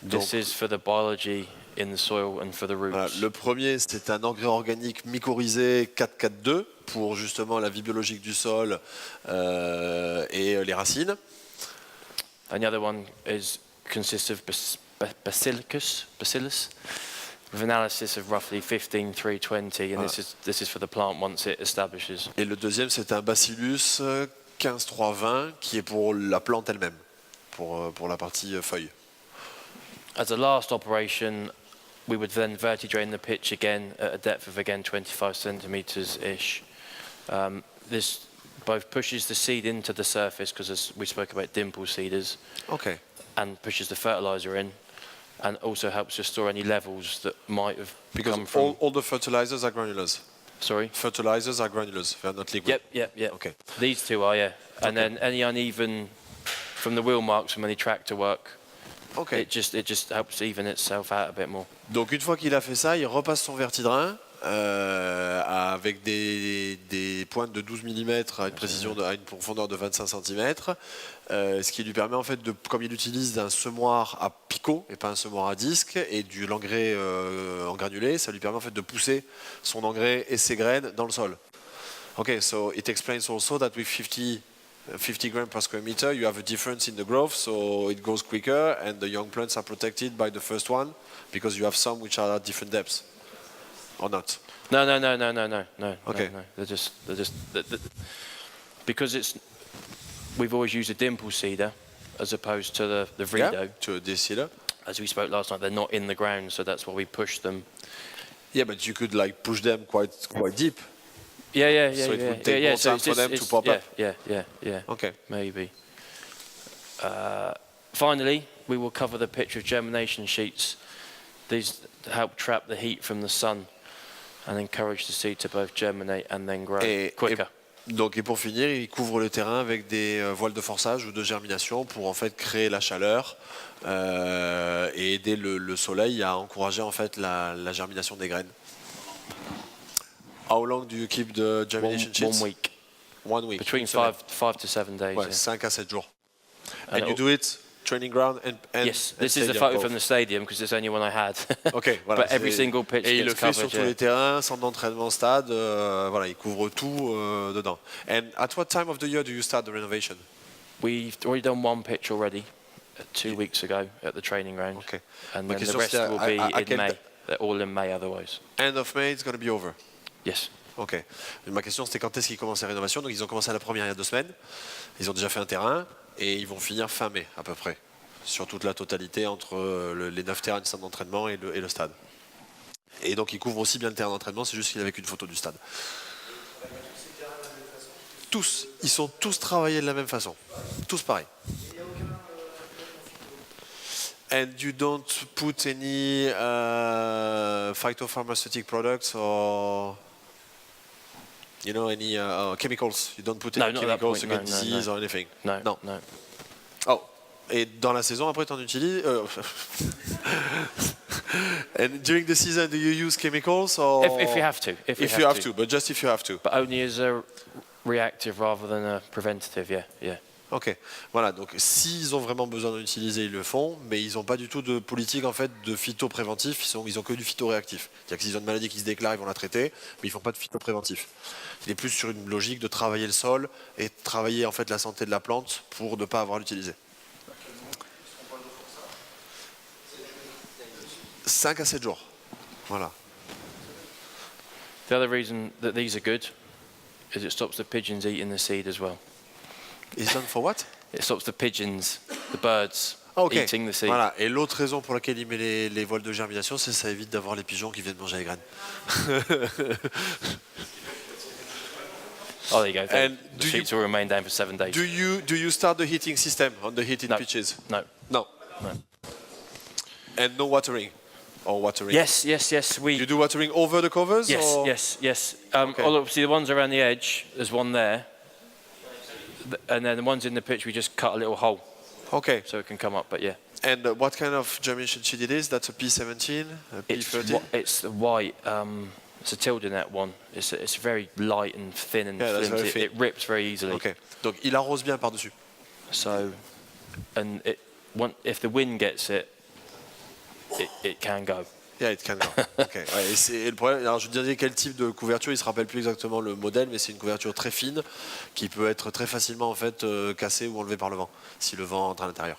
This is for the biology in the soil and for the roots. Voilà, le premier, c'est un engrais organique mycorhizé 442 pour justement la vie biologique du sol et les racines. And the other one consists of bacillus with analysis of roughly 15320, and this is for the plant once it establishes. Et le deuxième, c'est un bacillus 15320 qui est pour la plante elle-même, pour la partie feuille. As a last operation, we would then vertidrain the pitch again at a depth of again 25 centimeters ish. This both pushes the seed into the surface because as we spoke about dimple seeders, Ok. and pushes the fertilizer in, and also helps restore any levels that might have Because come from. all the fertilizers are granulars. Sorry. Fertilizers are granulars. They are not liquid. Yep. Okay. These two are, yeah. And Okay. then any uneven from the wheel marks from any tractor work, Ok. it just helps even itself out a bit more. Donc une fois qu'il a fait ça, il repasse son vertidrain avec des pointes de 12 mm à une précision à une profondeur de 25 cm, ce qui lui permet en fait comme il utilise un semoir à picot et pas un semoir à disque et de l'engrais en granulé, ça lui permet en fait de pousser son engrais et ses graines dans le sol. Okay, so it explains also that with 50 grams per square meter, you have a difference in the growth, so it goes quicker, and the young plants are protected by the first one because you have some which are at different depths, or not? No. Okay. No. They're just because we've always used a dimple seeder as opposed to the Vrido. Yeah, to a seeder. As we spoke last night, they're not in the ground, so that's why we push them. Yeah, but you could like push them quite deep. Yeah. So it would take more time for them to pop up. Yeah. Okay. Maybe. Finally, we will cover the pitch with germination sheets. These help trap the heat from the sun and encourage the seed to both germinate and then grow quicker. Et pour finir, il couvre le terrain avec des voiles de forçage ou de germination pour en fait créer la chaleur et aider le soleil à encourager en fait la germination des graines. How long do you keep the germination sheets? 1 week. 1 week. Between une semaine. 5 to 7 days. Ouais, Yeah. 5 à 7 jours. And And you do it training ground and yes, and this is the stadium photo both. from the stadium because it's the only one I had. Ok, voilà. But every single pitch et il le gets fait sur covered. tous les terrains, centre d'entraînement, stade. Voilà, il couvre tout dedans. And at what time of the year do you start the renovation? We've already done one pitch already 2 weeks ago at the training ground. Okay. And Ma then the question, rest c'est will be à in quel- May. They're all in May otherwise. End of May, it's going to be over. Yes. Ok. Ma question c'était quand est-ce qu'ils commencent la rénovation. Donc ils ont commencé à la première il y a 2 semaines. Ils ont déjà fait un terrain et ils vont finir fin mai à peu près. sur toute la totalité entre les 9 terrains du stade d'entraînement et le stade. Et donc il couvre aussi bien le terrain d'entraînement, c'est juste qu'il avait qu'une photo du stade. Tous, ils sont tous travaillés de la même façon. Tous pareil. And you don't put any phytopharmaceutic products or any chemicals. You don't put any chemicals to get disease or anything. No. Oh, et dans la saison après, tu en utilises. And during the season, do you use chemicals or? If you have to. If you have to, but just if you have to. But only as a reactive rather than a preventative. Yeah. Ok, voilà, donc s'ils ont vraiment besoin d'en utiliser, ils le font, mais ils n'ont pas du tout de politique en fait de phytopréventif, ils ont que du phytoréactif. C'est-à-dire que s'ils ont une maladie qui se déclare, ils vont la traiter, mais ils ne font pas de phytopréventif. Il est plus sur une logique de travailler le sol et de travailler en fait la santé de la plante pour ne pas avoir à l'utiliser. 5 à 7 jours, voilà. The other reason that these are good is it stops the pigeons eating the seed as well. It's done for what? It stops the pigeons, the birds, Okay. eating the seed. Voilà. Et l'autre raison pour laquelle il met les voiles de germination, c'est que ça évite d'avoir les pigeons qui viennent manger les graines. Oh, there you go. And The sheets will remain down for 7 days. Do you start the heating system on the heated pitches? No. No. And no watering? Or watering? Yes. You do watering over the covers? Yes, or? yes. Okay. Obviously, the ones around the edge, there's one there. And then the ones in the pitch, we just cut a little hole Okay. so it can come up, but yeah. And what kind of germination sheet it is? That's a P17, a P13? It's the white, it's a Tildenet one. It's very light and thin and Yeah, that's very flimsy. thin. It rips very easily. Ok. Donc il arrose bien par-dessus. So, and if the wind gets it can go. Yeah, it can go. Okay. Ouais, et le problème, alors je vous disais quel type de couverture, il se rappelle plus exactement le modèle, mais c'est une couverture très fine qui peut être très facilement en fait cassée ou enlevée par le vent, si le vent entre à l'intérieur.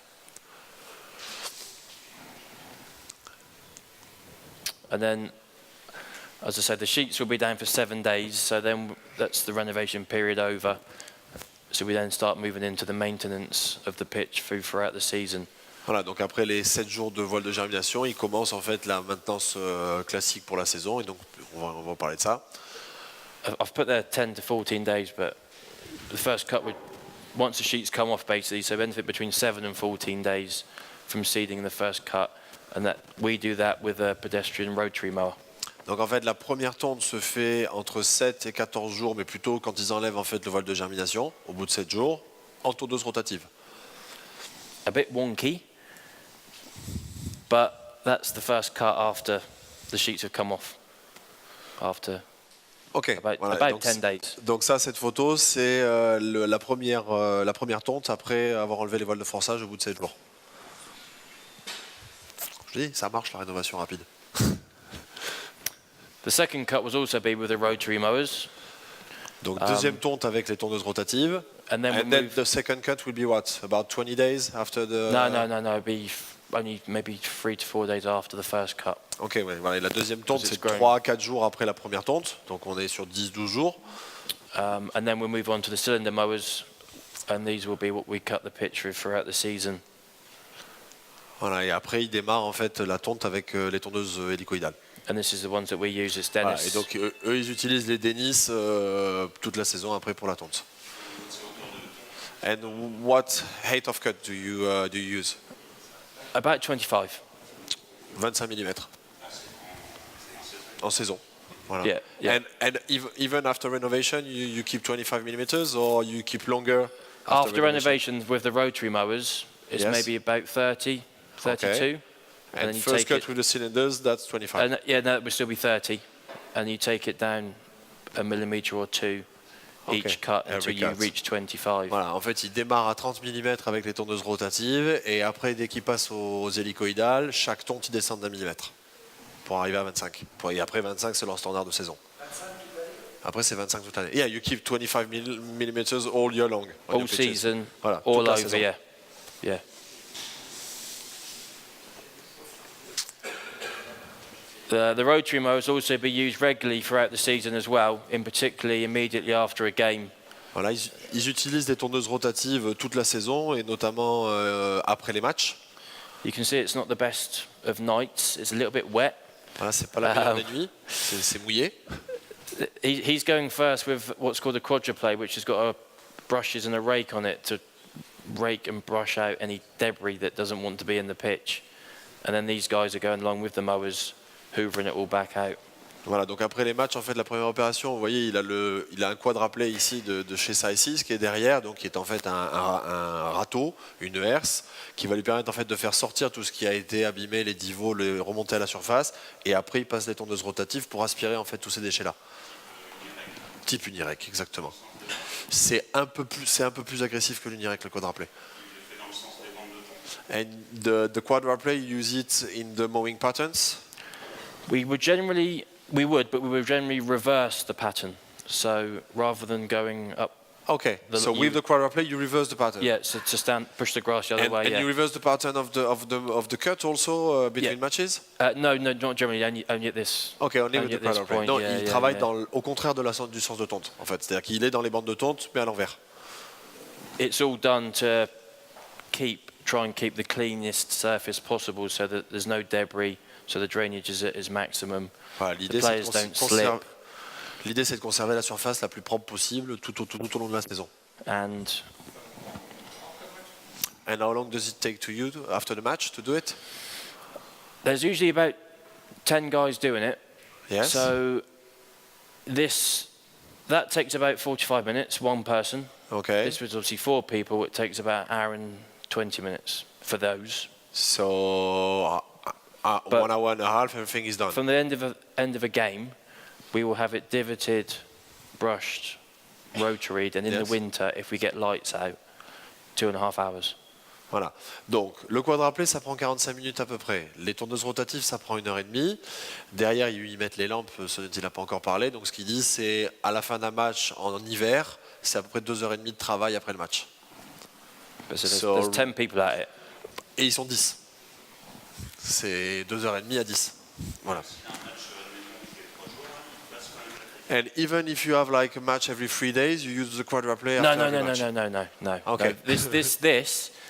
And then, as I said, the sheets will be down for 7 days, so then that's the renovation period over. So we then start moving into the maintenance of the pitch throughout the season. Voilà, donc après les 7 jours de voile de germination, il commence en fait la maintenance classique pour la saison, et donc on va parler de ça. I've put there 10 to 14 days, but the first cut would, once the sheets come off basically, so anything between 7 and 14 days from seeding the first cut, and that we do that with a pedestrian rotary mower. Donc en fait la première tonte se fait entre 7 et 14 jours, mais plutôt quand ils enlèvent en fait le voile de germination, au bout de 7 jours, en tondeuse rotative. A bit wonky, but that's the first cut after the sheets have come off. After about 10 days. Donc ça, cette photo, c'est la première tonte après avoir enlevé les voiles de forçage au bout de 7 jours. Je dis, ça marche la rénovation rapide. The second cut was also be with the rotary mowers. Donc deuxième tonte avec les tondeuses rotatives. And then the second cut will be what? About 20 days after the... No. It'd be only maybe 3 to 4 days after the first cut. Ok, ouais, voilà. Et la deuxième tonte, c'est growing. 3 à 4 jours après la première tonte. Donc on est sur 10-12 jours. And then we'll move on to the cylinder mowers, and these will be what we cut the pitch with throughout the season. Voilà, et après, il démarre en fait la tonte avec les tondeuses hélicoïdales. And this is the ones that we use as Voilà, Dennis. et donc eux, ils utilisent les Dennis toute la saison après pour la tonte. And what height of cut do you use? About 25. 25 mm. En saison. Voilà. Yeah. And even after renovation, you keep 25 mm or you keep longer? After renovation with the rotary mowers, it's Yes. maybe about 30, 32. Okay. And then you first take cut it, with the cylinders, that's 25. and it would still be 30. And you take it down a millimetre or two each cut until you reach 25. Voilà, en fait, il démarre à 30 mm avec les tondeuses rotatives et après, dès qu'il passe aux hélicoïdales, chaque tonte, il descend d'1 millimètre pour arriver à 25. Et après, 25, c'est leur standard de saison. Après, c'est 25 toute l'année. Yeah, you keep 25 mm all year long. All season, voilà, all toute la over, saison. yeah. The rotary mowers also be used regularly throughout the season as well, in particularly immediately after a game. Voilà, ils utilisent des tondeuses rotatives toute la saison et notamment après les matchs. You can see it's not the best of nights. It's a little bit wet. Voilà, c'est pas la meilleure des nuits, c'est mouillé. He's going first with what's called a quadruplay, which has got brushes and a rake on it to rake and brush out any debris that doesn't want to be in the pitch. And then these guys are going along with the mowers, hoovering it all back out. Voilà, donc après les matchs, en fait, la première opération, vous voyez, il a un quadraplay ici de chez Size qui est derrière, donc qui est en fait un râteau, une herse, qui va lui permettre en fait de faire sortir tout ce qui a été abîmé, les divos, le remonter à la surface, et après il passe les tondeuses rotatives pour aspirer en fait tous ces déchets-là. Type Unirec, exactement. C'est un peu plus agressif que l'Unirec, le quadraplay. And the quadraplay, you use it in the mowing patterns? We would generally reverse the pattern. So rather than going up. Okay. So with the quadraplay, you reverse the pattern. Yeah. So to push the grass the other way. And you reverse the pattern of the cut also between matches. No, not generally. Only at this. Okay, only with the quadraplay. Non, il travaille au contraire du sens de tonte, en fait. C'est-à-dire qu'il est dans les bandes de tonte, mais à l'envers. It's all done to try and keep the cleanest surface possible, so that there's no debris, so the drainage is maximum. Voilà, the players don't slip. L'idée, c'est de conserver la surface la plus propre possible tout au long de la saison. And how long does it take to you after the match to do it? There's usually about 10 guys doing it. Yes. So that takes about 45 minutes, one person. Okay. This was obviously 4 people. It takes about an hour and 20 minutes for those. So 1 hour and a half, everything is done. From the end of a game, we will have it divoted, brushed, rotoried, and in the winter, if we get lights out, 2.5 hours. Voilà. Donc, le quadraplay, ça prend 45 minutes à peu près. Les tondeuses rotatives, ça prend 1h30. Derrière, ils mettent les lampes, ce dont il n'a pas encore parlé. Donc, ce qu'il dit, c'est à la fin d'un match en hiver, c'est à peu près 2h30 de travail après le match. There's 10 people at it. Et ils sont 10. C'est 2h30 à 10. Voilà. And even if you have like a match every 3 days, you use the quadraplay after every match? No. Okay. No.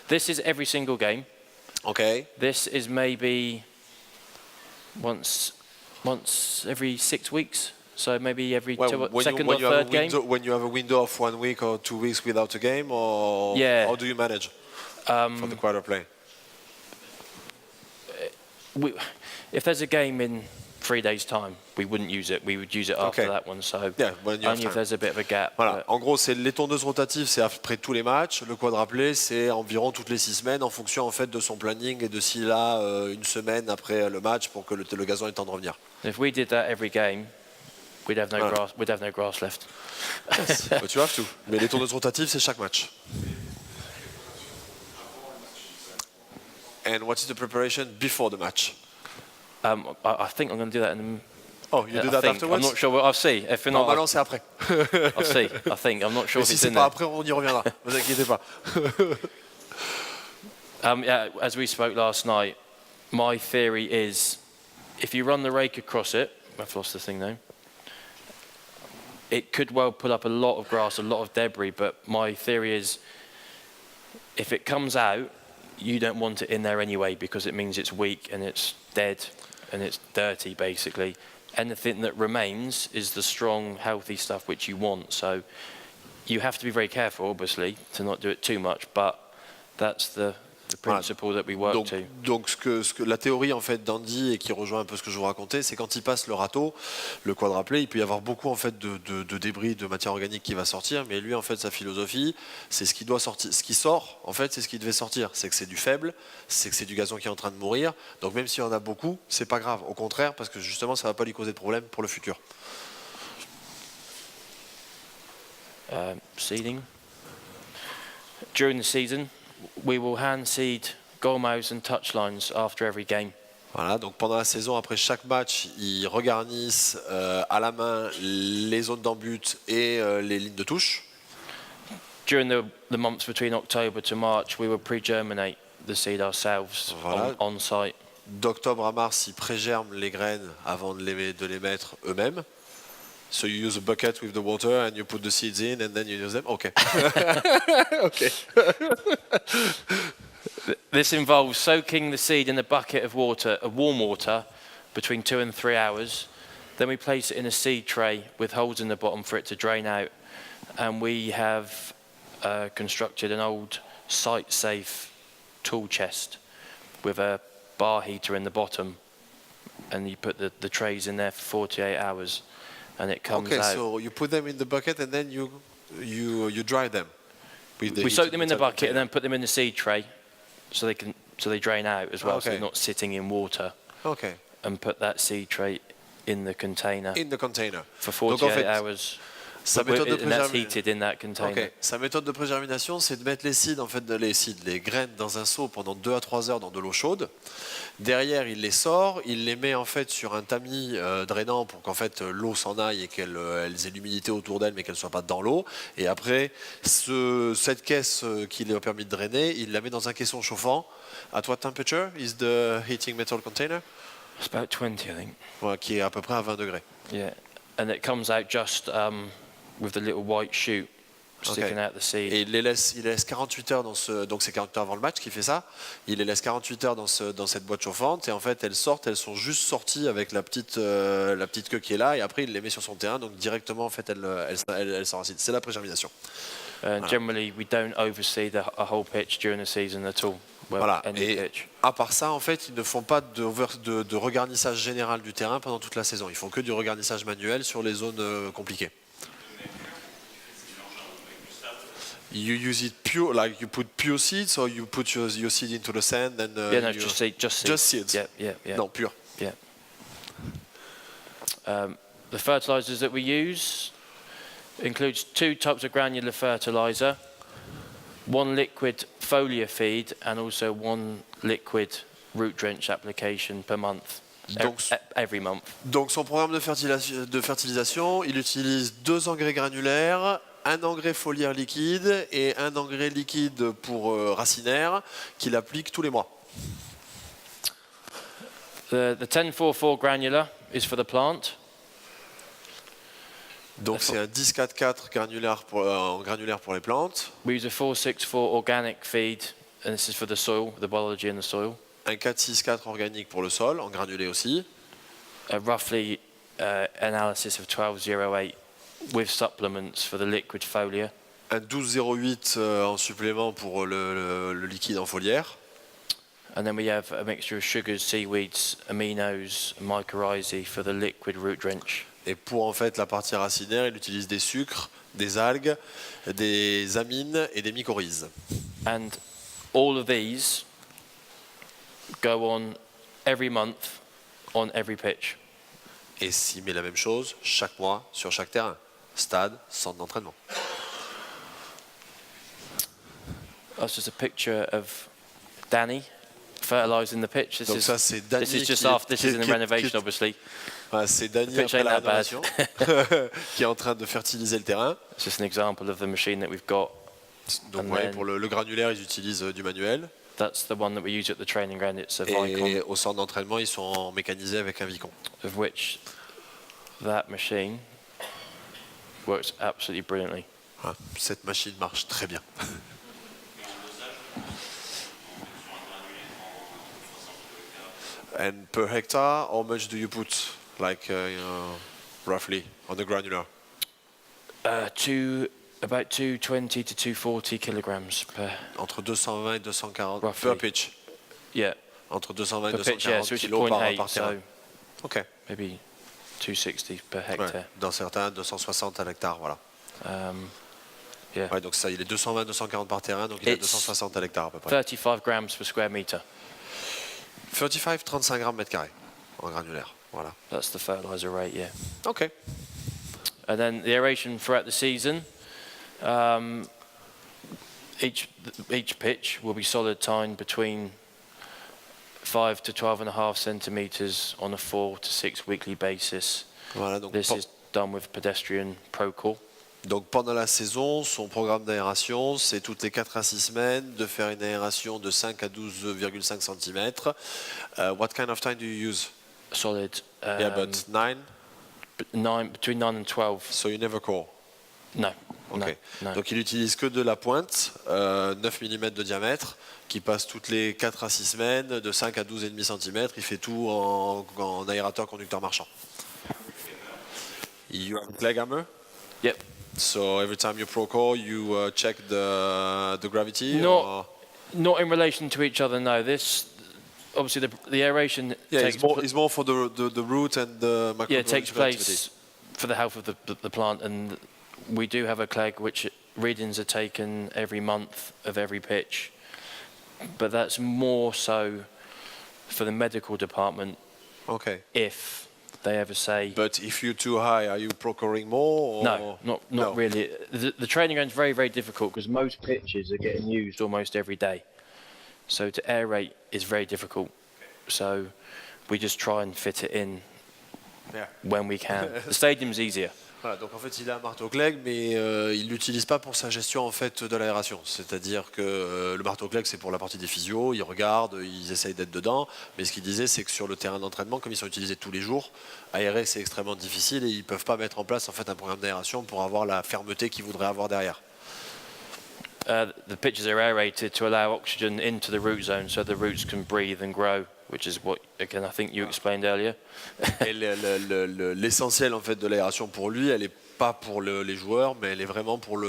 This is every single game. Okay. This is maybe once every 6 weeks. So maybe every second or third game. When you have a window of 1 week or 2 weeks without a game, or how do you manage for the quadraplay? If there's a game in 3 days' time, we wouldn't use it. We would use it after that one. So only if there's a bit of a gap. Voilà. En gros, c'est les tondeuses rotatives, c'est après tous les matchs. Le quadraplay, c'est environ toutes les 6 semaines, en fonction en fait de son planning et de s'il a une semaine après le match pour que le gazon ait le temps de revenir. If we did that every game, we'd have no grass. We'd have no grass left. But you have to. Mais les tondeuses rotatives, c'est chaque match. And what is the preparation before the match? I think I'm going to do that in. Oh, you do that afterwards? I'm not sure. I'll see. If not, normalement, c'est après. I'll see. I think. I'm not sure. Mais si c'est pas après, on y reviendra. Ne vous inquiétez pas. As we spoke last night, my theory is, if you run the rake across it, I've lost the thing now. It could well pull up a lot of grass, a lot of debris. But my theory is, if it comes out, you don't want it in there anyway, because it means it's weak and it's dead and it's dirty, basically. Anything that remains is the strong, healthy stuff which you want. So you have to be very careful, obviously, to not do it too much, but that's the principle that we work to. Donc la théorie en fait d'Andy, et qui rejoint un peu ce que je vous racontais, c'est quand il passe le râteau, le quadraplay, il peut y avoir beaucoup en fait de débris, de matière organique qui va sortir, mais lui en fait sa philosophie, c'est ce qui doit sortir, ce qui sort en fait c'est ce qui devait sortir, c'est que c'est du faible, c'est que c'est du gazon qui est en train de mourir, donc même s'il y en a beaucoup, c'est pas grave, au contraire, parce que justement ça va pas lui causer de problème pour le futur. Seeding. During the season, we will hand seed goal mouths and touchlines after every game. Voilà, donc pendant la saison, après chaque match, ils regarnissent à la main les zones d'en-but et les lignes de touche. During the months between October to March, we will pre-germinate the seed ourselves on site. D'octobre à mars, ils pré-germent les graines avant de les mettre eux-mêmes. So you use a bucket with the water and you put the seeds in and then you use them. Okay. Okay. This involves soaking the seed in a bucket of water, of warm water, between 2 and 3 hours. Then we place it in a seed tray with holes in the bottom for it to drain out. And we have constructed an old site-safe tool chest with a bar heater in the bottom. And you put the trays in there for 48 hours. And it comes out. So you put them in the bucket and then you dry them. We soak them in the bucket and then put them in the seed tray so they drain out as well, so Okay. they're not sitting in water. Ok. And put that seed tray in the container In the container. for 48 Donc, en fait, hours. Sa méthode de And that's préservation. heated in that container. Ok. Sa méthode de prégermination, c'est de mettre les graines dans un seau pendant 2 à 3 heures dans de l'eau chaude. Derrière, il les sort, il les met en fait sur un tamis drainant pour qu'en fait l'eau s'en aille et qu'elles aient l'humidité autour d'elles, mais qu'elles ne soient pas dans l'eau. Et après, cette caisse qui lui a permis de drainer, il la met dans un caisson chauffant. At what temperature is the heating metal container? It's about 20, I think. Voilà, qui est à peu près à 20 degrés. Yeah. And it comes out just with the little white shoot sticking out the seed. Et il les laisse 48 heures donc c'est 48 heures avant le match qui fait ça. Il les laisse 48 heures dans cette boîte chauffante et en fait elles sont juste sorties avec la petite queue qui est là et après il les met sur son terrain donc directement en fait elles s'enracinent. C'est la prégermination. And generally we don't overseed a whole pitch during the season at all. Well, Voilà. any Et pitch. à part ça, en fait, ils ne font pas de regarnissage général du terrain pendant toute la saison. Ils font que du regarnissage manuel sur les zones compliquées. You use it pure, like you put pure seeds, or you put your seed into the sand and Yeah, no, just seeds. Just seeds. Yeah. Non, pure. Yeah. The fertilizers that we use includes 2 types of granular fertilizer, 1 liquid foliar feed, and also 1 liquid root drench application per month. Donc, Every month. Donc son programme de fertilisation, il utilise 2 engrais granulaires, un engrais foliaire liquide et un engrais liquide pour racinaire qu'il applique tous les mois. The 10-4-4 granular is for the plant. Donc c'est un 10-4-4 granulaire en granulaire pour les plantes, We use a 4-6-4 organic feed, and this is for the soil, the biology in the soil. un 4-6-4 organique pour le sol, en granulé aussi, Roughly analysis of 1208 with supplements for the liquid foliar. un 12-08 en supplément pour le liquide en foliaire, And then we have a mixture of sugars, seaweeds, aminos, and mycorrhizae for the liquid root drench. et pour en fait la partie racinaire, il utilise des sucres, des algues, des amines et des mycorhizes. And all of these go on every month on every pitch. Et il met la même chose chaque mois sur chaque terrain, stade, centre d'entraînement. That's just a picture of Danny fertilizing the pitch. Donc ça c'est Danny This is just qui- after, this is in the qui- renovation, obviously. Voilà, c'est Danny The pitch après la ain't that bad. rénovation qui est en train de fertiliser le terrain. It's just an example of the machine that we've got. Donc And ouais, then- pour le granulaire, ils utilisent du manuel. That's the one that we use at the training ground. It's a Vicon, Et au centre d'entraînement, ils sont mécanisés avec un Vicon. of which that machine works absolutely brilliantly. Voilà, cette machine marche très bien. And per hectare, how much do you put, like roughly, on the granular? About 220 to 240 kilograms per. Entre 220 et 240 Roughly. per pitch. Yeah, Entre 220 et per pitch. Yeah, 240 so it's kilos par 0.8, terrain. so Ok. maybe 260 per Ouais, hectare. dans certains, 260 à l'hectare, voilà. Yeah, Ouais, donc ça, il est 220, 240 par terrain, donc il est à It's 260 à l'hectare à peu près. 35 grams per square meter. 35, 35 grammes mètre carré en granulaire, voilà. That's the fertilizer rate. Yeah. Ok. And then the aeration throughout the season. Each pitch will be solid tined between 5 to 12.5 centimeters on a 4 to 6 weekly basis. Voilà, donc, This is done with pedestrian Procore. donc pendant la saison, son programme d'aération, c'est toutes les 4 à 6 semaines de faire une aération de 5 à 12,5 cm. What kind of time do you use? Solid. Yeah, but 9, between 9 and 12. so you never call. No. Ok. No. Donc il utilise que de la pointe, 9 mm de diamètre, qui passe toutes les 4 à 6 semaines, de 5 à 12,5 cm. Il fait tout en aérateur conducteur marchand. You have a cleg hammer? Yep. So every time you procore, you check the gravity? Not in relation to each other, no. This, obviously, the aeration it's more for the root and the microbial it takes activity. place for the health of the plant, and we do have a cleg which readings are taken every month of every pitch, but that's more so for the medical department. Okay. If they ever say. But if you're too high, are you procuring more? Or? No, not really. The training ground is very, very difficult because most pitches are getting used almost every day. So to aerate is very difficult. So we just try and fit it in when we can. The stadium's easier. Voilà, donc en fait il a un marteau-cleg, mais il l'utilise pas pour sa gestion en fait de l'aération. C'est-à-dire que le marteau-cleg c'est pour la partie des physios, ils regardent, ils essayent d'être dedans. Mais ce qu'il disait c'est que sur le terrain d'entraînement, comme ils sont utilisés tous les jours, aérer c'est extrêmement difficile et ils peuvent pas mettre en place en fait un programme d'aération pour avoir la fermeté qu'ils voudraient avoir derrière. The pitches are aerated to allow oxygen into the root zone so the roots can breathe and grow, which is what, again, I think you explained earlier. Et l'essentiel en fait de l'aération pour lui, elle est pas pour les joueurs, mais elle est vraiment pour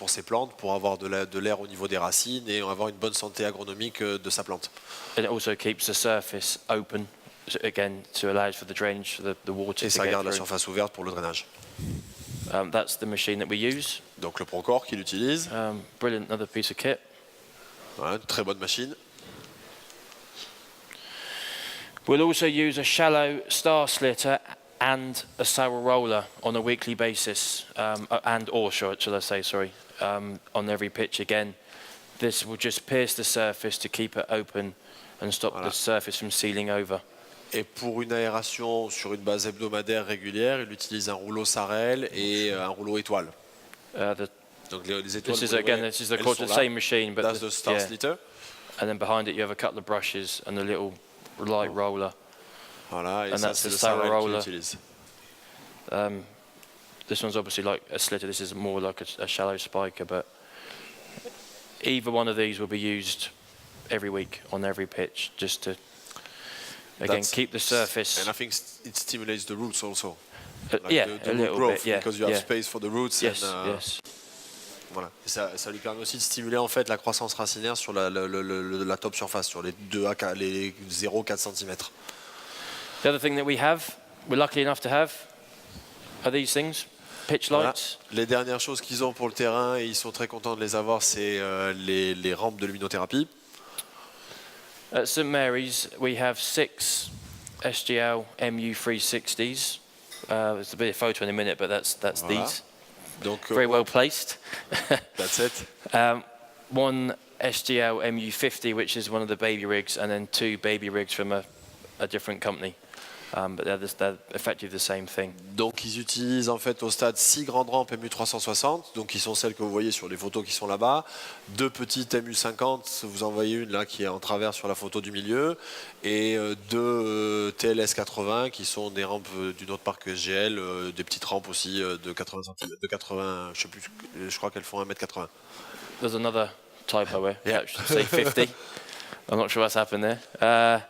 ses plantes, pour avoir de l'air au niveau des racines et avoir une bonne santé agronomique de sa plante. And it also keeps the surface open, again, to allow for the drainage, for the water et to ça get garde la through. surface ouverte pour le drainage. That's the machine that we use. Donc le Procore qu'il utilise. Brilliant, another piece of kit. Voilà, une très bonne machine. We'll also use a shallow star slitter and a sour roller on a weekly basis, on every pitch again. This will just pierce the surface to keep it open and stop the surface from sealing over. Et pour une aération sur une base hebdomadaire régulière, il utilise un rouleau Sarel et un rouleau étoile. Donc les étoiles. This is the same machine, but that's the star slitter. And then behind it, you have a couple of brushes and a little light roller. Voilà, et and ça that's c'est the le sour Sarel roller. qu'il utilise. This one's obviously like a slitter. This is more like a shallow spiker, but either one of these will be used every week on every pitch, just to again keep the surface. And I think it stimulates the roots also. Like a little growth, bit, because you have space for the roots. Yes, and, yes. Voilà. Et ça lui permet aussi de stimuler en fait la croissance racinaire sur la top surface, sur les 0,4 cm. The other thing that we're lucky enough to have, are these things, pitch lights. Voilà. Les dernières choses qu'ils ont pour le terrain, et ils sont très contents de les avoir, c'est les rampes de luminothérapie. At St Mary's, we have 6 SGL MU360s. There's a bit of photo in a minute, but that's voilà. these. Donc, very well placed. That's it. One SGL MU50, which is one of the baby rigs, and then 2 baby rigs from a different company. But they're effectively the same thing. Donc ils utilisent en fait au stade 6 grandes rampes MU360, donc qui sont celles que vous voyez sur les photos qui sont là-bas, 2 petites MU50, vous en voyez une là qui est en travers sur la photo du milieu, et 2 TLS 80 qui sont des rampes d'une autre marque SGL, des petites rampes aussi de 80 cm, de 80, je sais plus, je crois qu'elles font 1m80. There's another typo here. Yeah, I should say 50. I'm not sure what's happened there.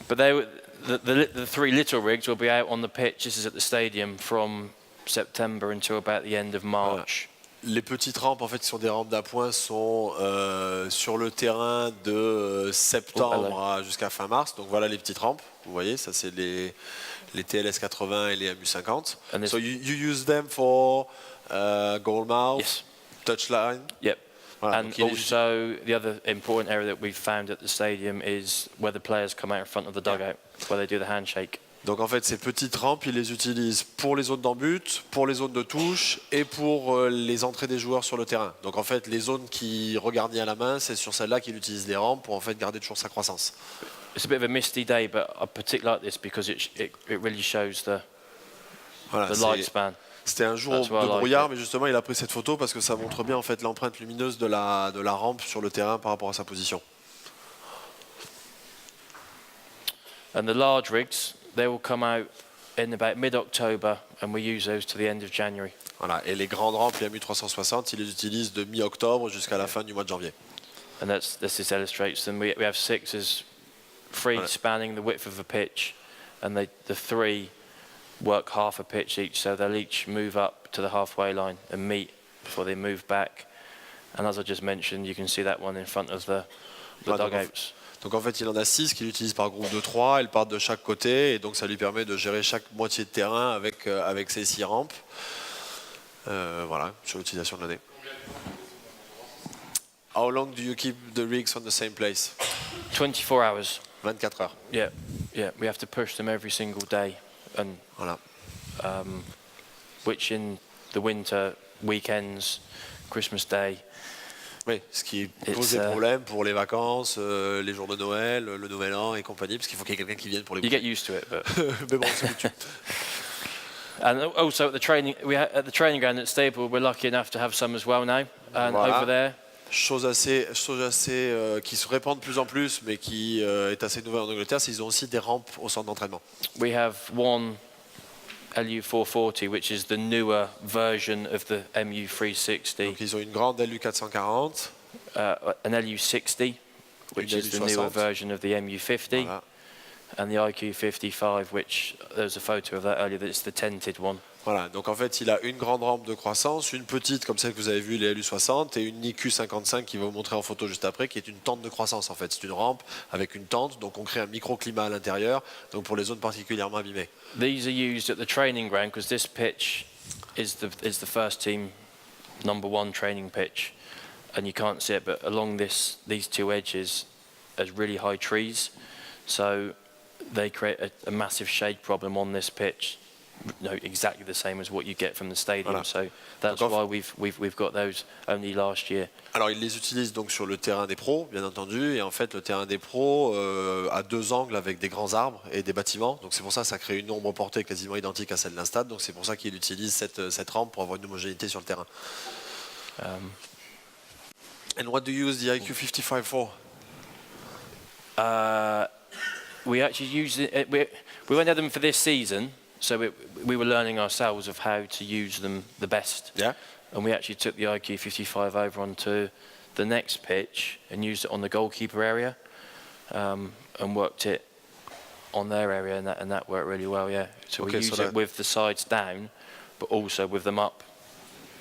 But the 3 little rigs will be out on the pitch. This is at the stadium from September until about the end of March. Voilà. Les petites rampes, en fait, qui sont des rampes d'appoint, sont sur le terrain de septembre jusqu'à fin mars. Donc voilà les petites rampes. Vous voyez, ça c'est les TLS 80 et les MU50. So you use them for goal mouth, yes. touchline. Yep. Voilà, and also the other important area that we've found at the stadium is where the players come out in front of the dugout, where they do the handshake. Donc en fait ces petites rampes, ils les utilisent pour les zones d'en-but, pour les zones de touche et pour les entrées des joueurs sur le terrain. Donc en fait les zones qui regardent à la main, c'est sur celle-là qu'il utilise les rampes pour en fait garder toujours sa croissance. It's a bit of a misty day, but I particularly like this because it really shows the lifespan. C'était un jour de brouillard, mais justement il a pris cette photo parce que ça montre bien en fait l'empreinte lumineuse de la rampe sur le terrain par rapport à sa position. And the large rigs, they will come out in about mid-October, and we use those to the end of January. Voilà. Et les grandes rampes, les MU360, ils les utilisent de mi-octobre jusqu'à la fin du mois de janvier. And this illustrates them. We have sixes, three Voilà. spanning the width of the pitch, and the three work half a pitch each, so they'll each move up to the halfway line and meet before they move back. And as I just mentioned, you can see that one in front of the dugouts. Donc en fait, il en a 6 qu'il utilise par groupe de 3. Elles partent de chaque côté et donc ça lui permet de gérer chaque moitié de terrain avec ces 6 rampes. Voilà, sur l'utilisation de l'année. How long do you keep the rigs on the same place? 24 hours. 24 heures. Yeah. We have to push them every single day, and Voilà. which in the winter, weekends, Christmas Day. Oui, ce qui pose des problèmes pour les vacances, les jours de Noël, le Nouvel An et compagnie, parce qu'il faut qu'il y ait quelqu'un qui vienne pour les You get used to it, but. Mais bon, c'est habitué. And also at the training ground at Staple, we're lucky enough to have some as well now. And Voilà. over there. Chose assez qui se répand de plus en plus, mais qui est assez nouvelle en Angleterre, c'est qu'ils ont aussi des rampes au centre d'entraînement. We have one LU440, which is the newer version of the MU360. Donc ils ont une grande LU440, An LU60, which is the newer version of the MU50. voilà. And the IQ55, which there's a photo of that earlier, that's the tented one. Voilà, donc en fait il a une grande rampe de croissance, une petite comme celle que vous avez vue, les LU60, et une IQ55 qui va vous montrer en photo juste après, qui est une tente de croissance en fait. C'est une rampe avec une tente, donc on crée un microclimat à l'intérieur, donc pour les zones particulièrement abîmées. These are used at the training ground because this pitch is the first team #1 training pitch, and you can't see it, but along these two edges there's really high trees, so they create a massive shade problem on this pitch. No, exactly the same as what you get from the stadium. Voilà. So that's why we've got those only last year. Alors ils les utilisent donc sur le terrain des pros, bien entendu, et en fait le terrain des pros a 2 angles avec des grands arbres et des bâtiments, donc c'est pour ça que ça crée une ombre portée quasiment identique à celle d'un stade, donc c'est pour ça qu'ils utilisent cette rampe pour avoir une homogénéité sur le terrain. And what do you use the IQ55 for? We actually use it. We won't have them for this season, so we were learning ourselves of how to use them the best. Yeah. And we actually took the IQ55 over onto the next pitch and used it on the goalkeeper area, and worked it on their area, and that worked really well. Yeah. So we use it with the sides down, but also with them up,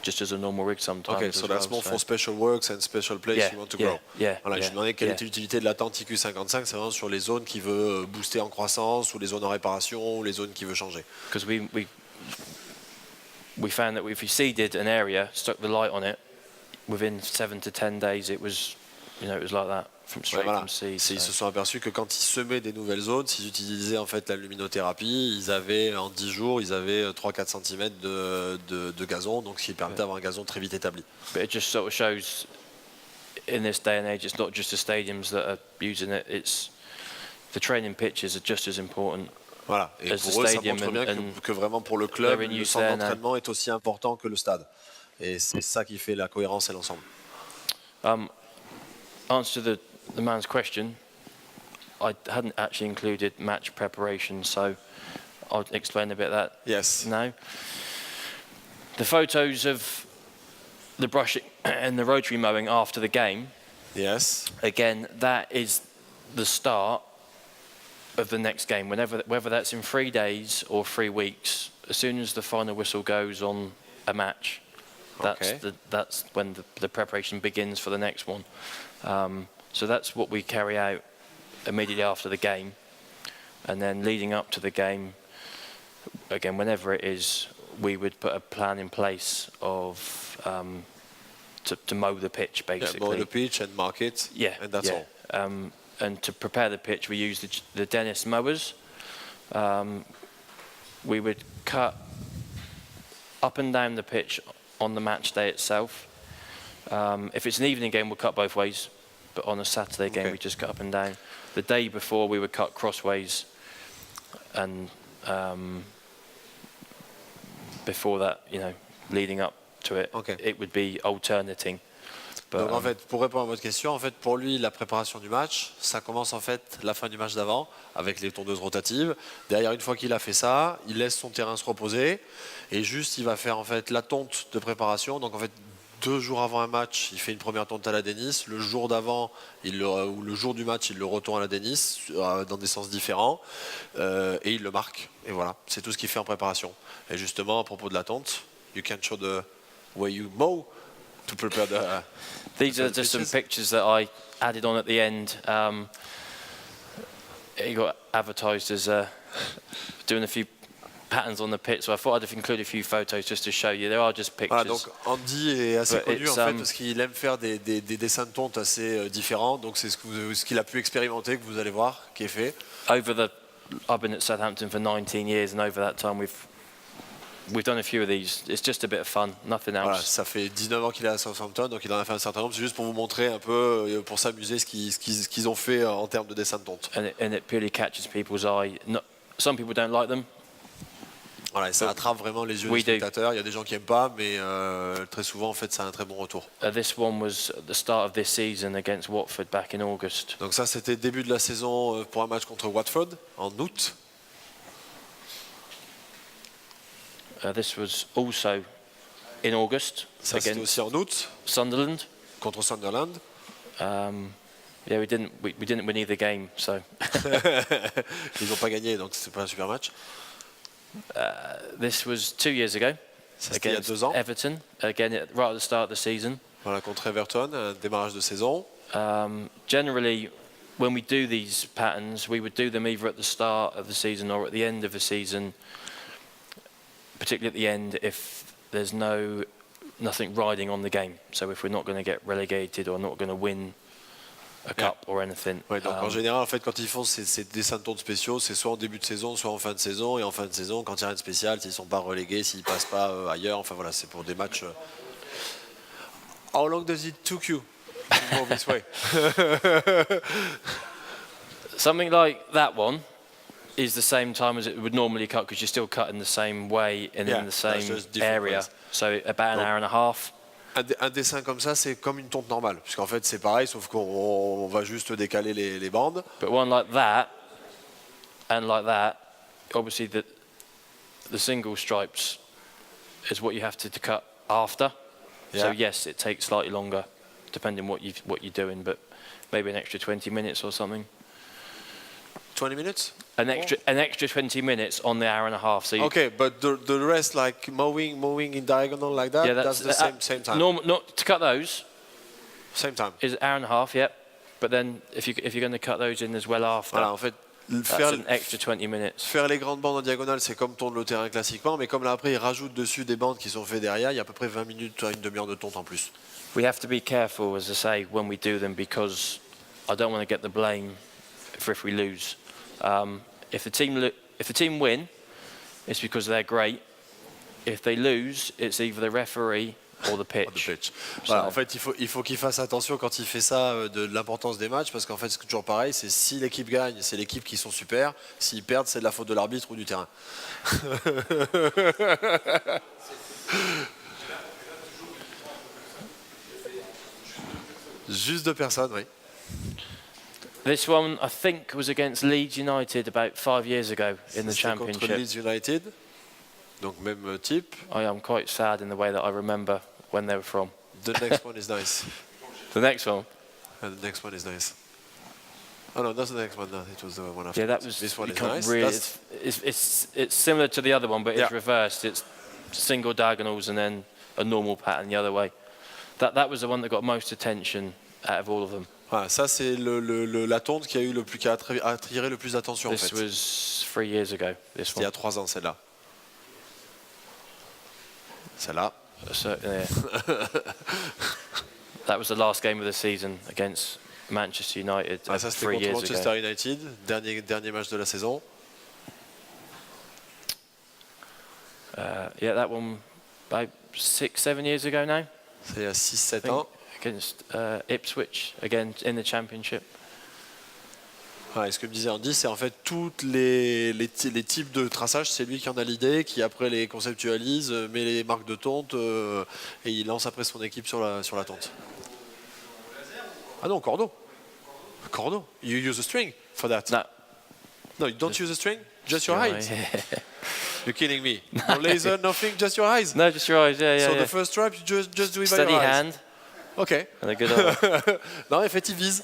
just as a normal rig sometimes. Okay, so that's more for special works and special place you want to grow. Voilà, je me demandais quelle était l'utilité de la tente IQ55, c'est vraiment sur les zones qui veut booster en croissance, ou les zones en réparation, ou les zones qui veut changer. Because we found that if we seeded an area, stuck the light on it, within 7 to 10 days it was like that. Voilà. Ils se sont aperçus que quand ils semaient des nouvelles zones, s'ils utilisaient en fait la luminothérapie, ils avaient en 10 jours, ils avaient 3-4 cm de gazon, donc ce qui permettait d'avoir un gazon très vite établi. But it just sort of shows, in this day and age, it's not just the stadiums that are using it, it's the training pitches are just as important. Voilà, et pour eux, ça montre bien que vraiment pour le club, le centre d'entraînement est aussi important que le stade. Et c'est ça qui fait la cohérence et l'ensemble. Answer to the man's question, I hadn't actually included match preparation, so I'll explain a bit of that now. The photos of the brushing and the rotary mowing after the game, again, that is the start of the next game, whether that's in 3 days or 3 weeks. As soon as the final whistle goes on a match, that's when the preparation begins for the next one. So that's what we carry out immediately after the game, and then leading up to the game, again, whenever it is, we would put a plan in place of to mow the pitch, basically. Yeah, mow the pitch and mark it, and that's all. And to prepare the pitch, we use the Dennis mowers. We would cut up and down the pitch on the match day itself. If it's an evening game, we'll cut both ways, but on a Saturday game, we just cut up and down. The day before, we would cut crossways, and before that, leading up to it, it would be alternating. But, Donc en fait, pour répondre à votre question, en fait, pour lui, la préparation du match, ça commence en fait la fin du match d'avant avec les tondeuses rotatives. Derrière, une fois qu'il a fait ça, il laisse son terrain se reposer et juste, il va faire en fait la tonte de préparation. Donc en fait, 2 jours avant un match, il fait une première tonte à la Dennis. Le jour d'avant, ou le jour du match, il le retourne à la Dennis dans des sens différents et il le marque. Et voilà, c'est tout ce qu'il fait en préparation. Et justement, à propos de la tonte, you can show the way you mow to prepare the. These are just some pictures that I added on at the end. It got advertised as doing a few patterns on the pitch, so I thought I'd include a few photos just to show you. There are just pictures. Voilà, donc Andy est assez But connu en it's, fait parce qu'il aime faire des dessins de tonte assez différents. Donc c'est ce qu'il a pu expérimenter que vous allez voir qui est fait. I've been at Southampton for 19 years, and over that time we've done a few of these. It's just a bit of fun, nothing else. Voilà, ça fait 19 ans qu'il est à Southampton, donc il en a fait un certain nombre. C'est juste pour vous montrer un peu, pour s'amuser, ce qu'ils ont fait en termes de dessin de tonte. And it purely catches people's eye. Some people don't like them. Voilà, et ça attrape vraiment les yeux des spectateurs. Il y a des gens qui n'aiment pas, mais très souvent, en fait, ça a un très bon retour. This one was at the start of this season against Watford back in August. Donc ça, c'était début de la saison pour un match contre Watford en août. This was also in August Ça, c'était against aussi en août Sunderland. contre Sunderland. Yeah, we didn't win either game, so. Ils n'ont pas gagné, donc c'est pas un super match. This was 2 years ago Ça, c'était il y a against 2 ans. Everton, again right at the start of the season. Voilà, contre Everton, un démarrage de saison. Generally, when we do these patterns, we would do them either at the start of the season or at the end of the season, particularly at the end if there's nothing riding on the game. So if we're not going to get relegated or not going to win a cup or anything. Ouais, donc en général, en fait, quand ils font ces dessins de tonte spéciaux, c'est soit en début de saison, soit en fin de saison. Et en fin de saison, quand il n'y a rien de spécial, s'ils ne sont pas relégués, s'ils ne passent pas ailleurs, enfin voilà, c'est pour des matchs. How long does it took you to go this way? Something like that one is the same time as it would normally cut because you're still cutting the same way and in the same area. Ways. So about an hour and a half. Un dessin comme ça, c'est comme une tonte normale, puisqu'en fait, c'est pareil, sauf qu'on va juste décaler les bandes. But one like that and like that, obviously the single stripes is what you have to cut after. Yeah. So yes, it takes slightly longer, depending what you're doing, but maybe an extra 20 minutes or something. 20 minutes? An extra 20 minutes on the hour and a half. So Okay, but the rest, like mowing in diagonal like that, yeah, that's the same time. Not to cut those Same time. is an hour and a half, yep. But then if you're going to cut those in as well after, Voilà, en fait, that's an extra 20 minutes. faire les grandes bandes en diagonale, c'est comme tourne le terrain classiquement, mais comme là après, ils rajoutent dessus des bandes qui sont faites derrière, il y a à peu près 20 minutes à une demi-heure de tonte en plus. We have to be careful, as I say, when we do them because I don't want to get the blame for if we lose. If the team win, it's because they're great. If they lose, it's either the referee or the pitch. Voilà, en fait, il faut qu'il fasse attention quand il fait ça de l'importance des matchs, parce qu'en fait, c'est toujours pareil, c'est si l'équipe gagne, c'est l'équipe qui sont super, s'ils perdent, c'est de la faute de l'arbitre ou du terrain. Juste 2 personnes, oui. This one, I think, was against Leeds United about 5 years ago in the C'était contre Championship. Leeds United, donc même type. I am quite sad in the way that I remember when they were from. The next one is nice. The next one, And the next one is nice. Oh no, that's the next one. No, it was the one after. yeah, that was. This one you is can't nice. really- That's- it's similar to the other one, but Yeah. it's reversed. It's single diagonals and then a normal pattern the other way. That was the one that got most attention out of all of them. Voilà, ça c'est la tonte qui a eu qui a attiré le plus d'attention en This fait. was 3 years ago. This C'était il y one. a 3 ans celle-là. Celle-là. So, yeah. That was the last game of the season against Manchester United. Ah, ça c'était 3 contre years Manchester ago. United, dernier match de la saison. Yeah, that one about 6-7 years ago now. C'est il y a I 6-7 think, ans. against Ipswich again in the Championship. Ouais, et ce que me disait Andy, c'est en fait tous les types de traçage, c'est lui qui en a l'idée, qui après les conceptualise, met les marques de tonte et il lance après son équipe sur la tonte. Ah non, cordeau. Cordeau. You use a string for that. No. No, you don't use a string? Just your eyes? Yeah. You're kidding me. No laser, nothing, just your eyes? No, just your eyes, yeah. So yeah. the first stripe, you just do it by Steady your eyes? hand Ok. and a good eye. Non, en fait, il vise.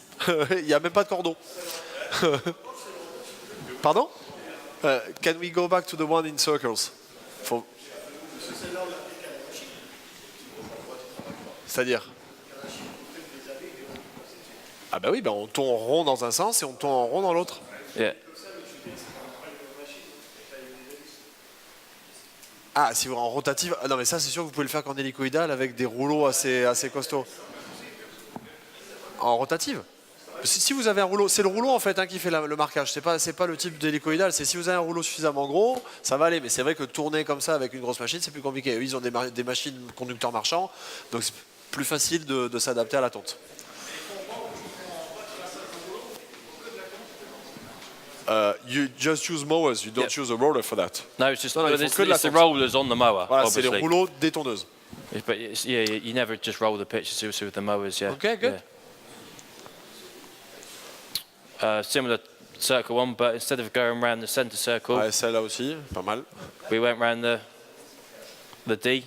Il n'y a même pas de cordon. Pardon? Can we go back to the one in circles? C'est-à-dire? Ah bah oui, bah on tourne en rond dans un sens et on tourne en rond dans l'autre. Yeah. Ah, si vous en rotative... Ah non, mais ça, c'est sûr que vous pouvez le faire qu'en hélicoïdal avec des rouleaux assez costauds. En rotative? Si vous avez un rouleau, c'est le rouleau en fait qui fait le marquage, c'est pas le type d'hélicoïdal, c'est si vous avez un rouleau suffisamment gros, ça va aller, mais c'est vrai que tourner comme ça avec une grosse machine, c'est plus compliqué. Eux, ils ont des machines conducteurs marchands, donc c'est plus facile de s'adapter à la tonte. You just use mowers, you don't use a roller for that. No, it's just Non, il faut que de la it's the tonte. rollers on the mower, Voilà, c'est obviously. les rouleaux des tonneuses. But yeah, you never just roll the pitch, it's also with the mowers, yeah. Okay, good. Yeah. Similar circle one, but instead of going around the centre circle, Ouais, celle-là aussi, pas mal. we went round the D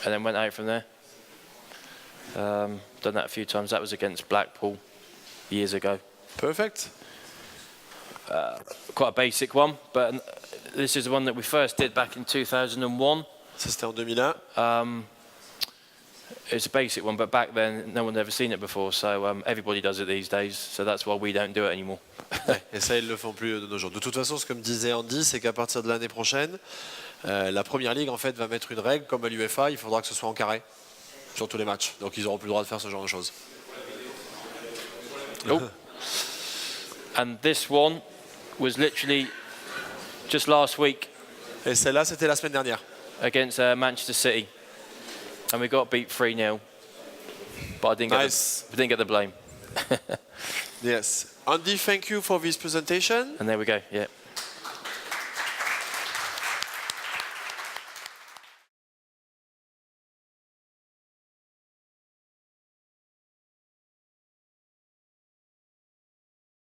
and then went out from there. Done that a few times. That was against Blackpool years ago. Perfect. Quite a basic one, but this is the one that we first did back in 2001. Ça c'était en 2001. It's a basic one, but back then no one had ever seen it before, so everybody does it these days, so that's why we don't do it anymore. Ouais, et ça, ils ne le font plus de nos jours. De toute façon, ce que me disait Andy, c'est qu'à partir de l'année prochaine, la Première Ligue en fait, va mettre une règle, comme à l'UEFA, il faudra que ce soit en carré sur tous les matchs. Donc ils n'auront plus le droit de faire ce genre de choses. Oh. And this one was literally just last week Et celle-là, c'était la semaine dernière. against Manchester City. And we got beat 3-0, but I didn't get the blame. Yes. Andy, thank you for this presentation. And there we go, yeah.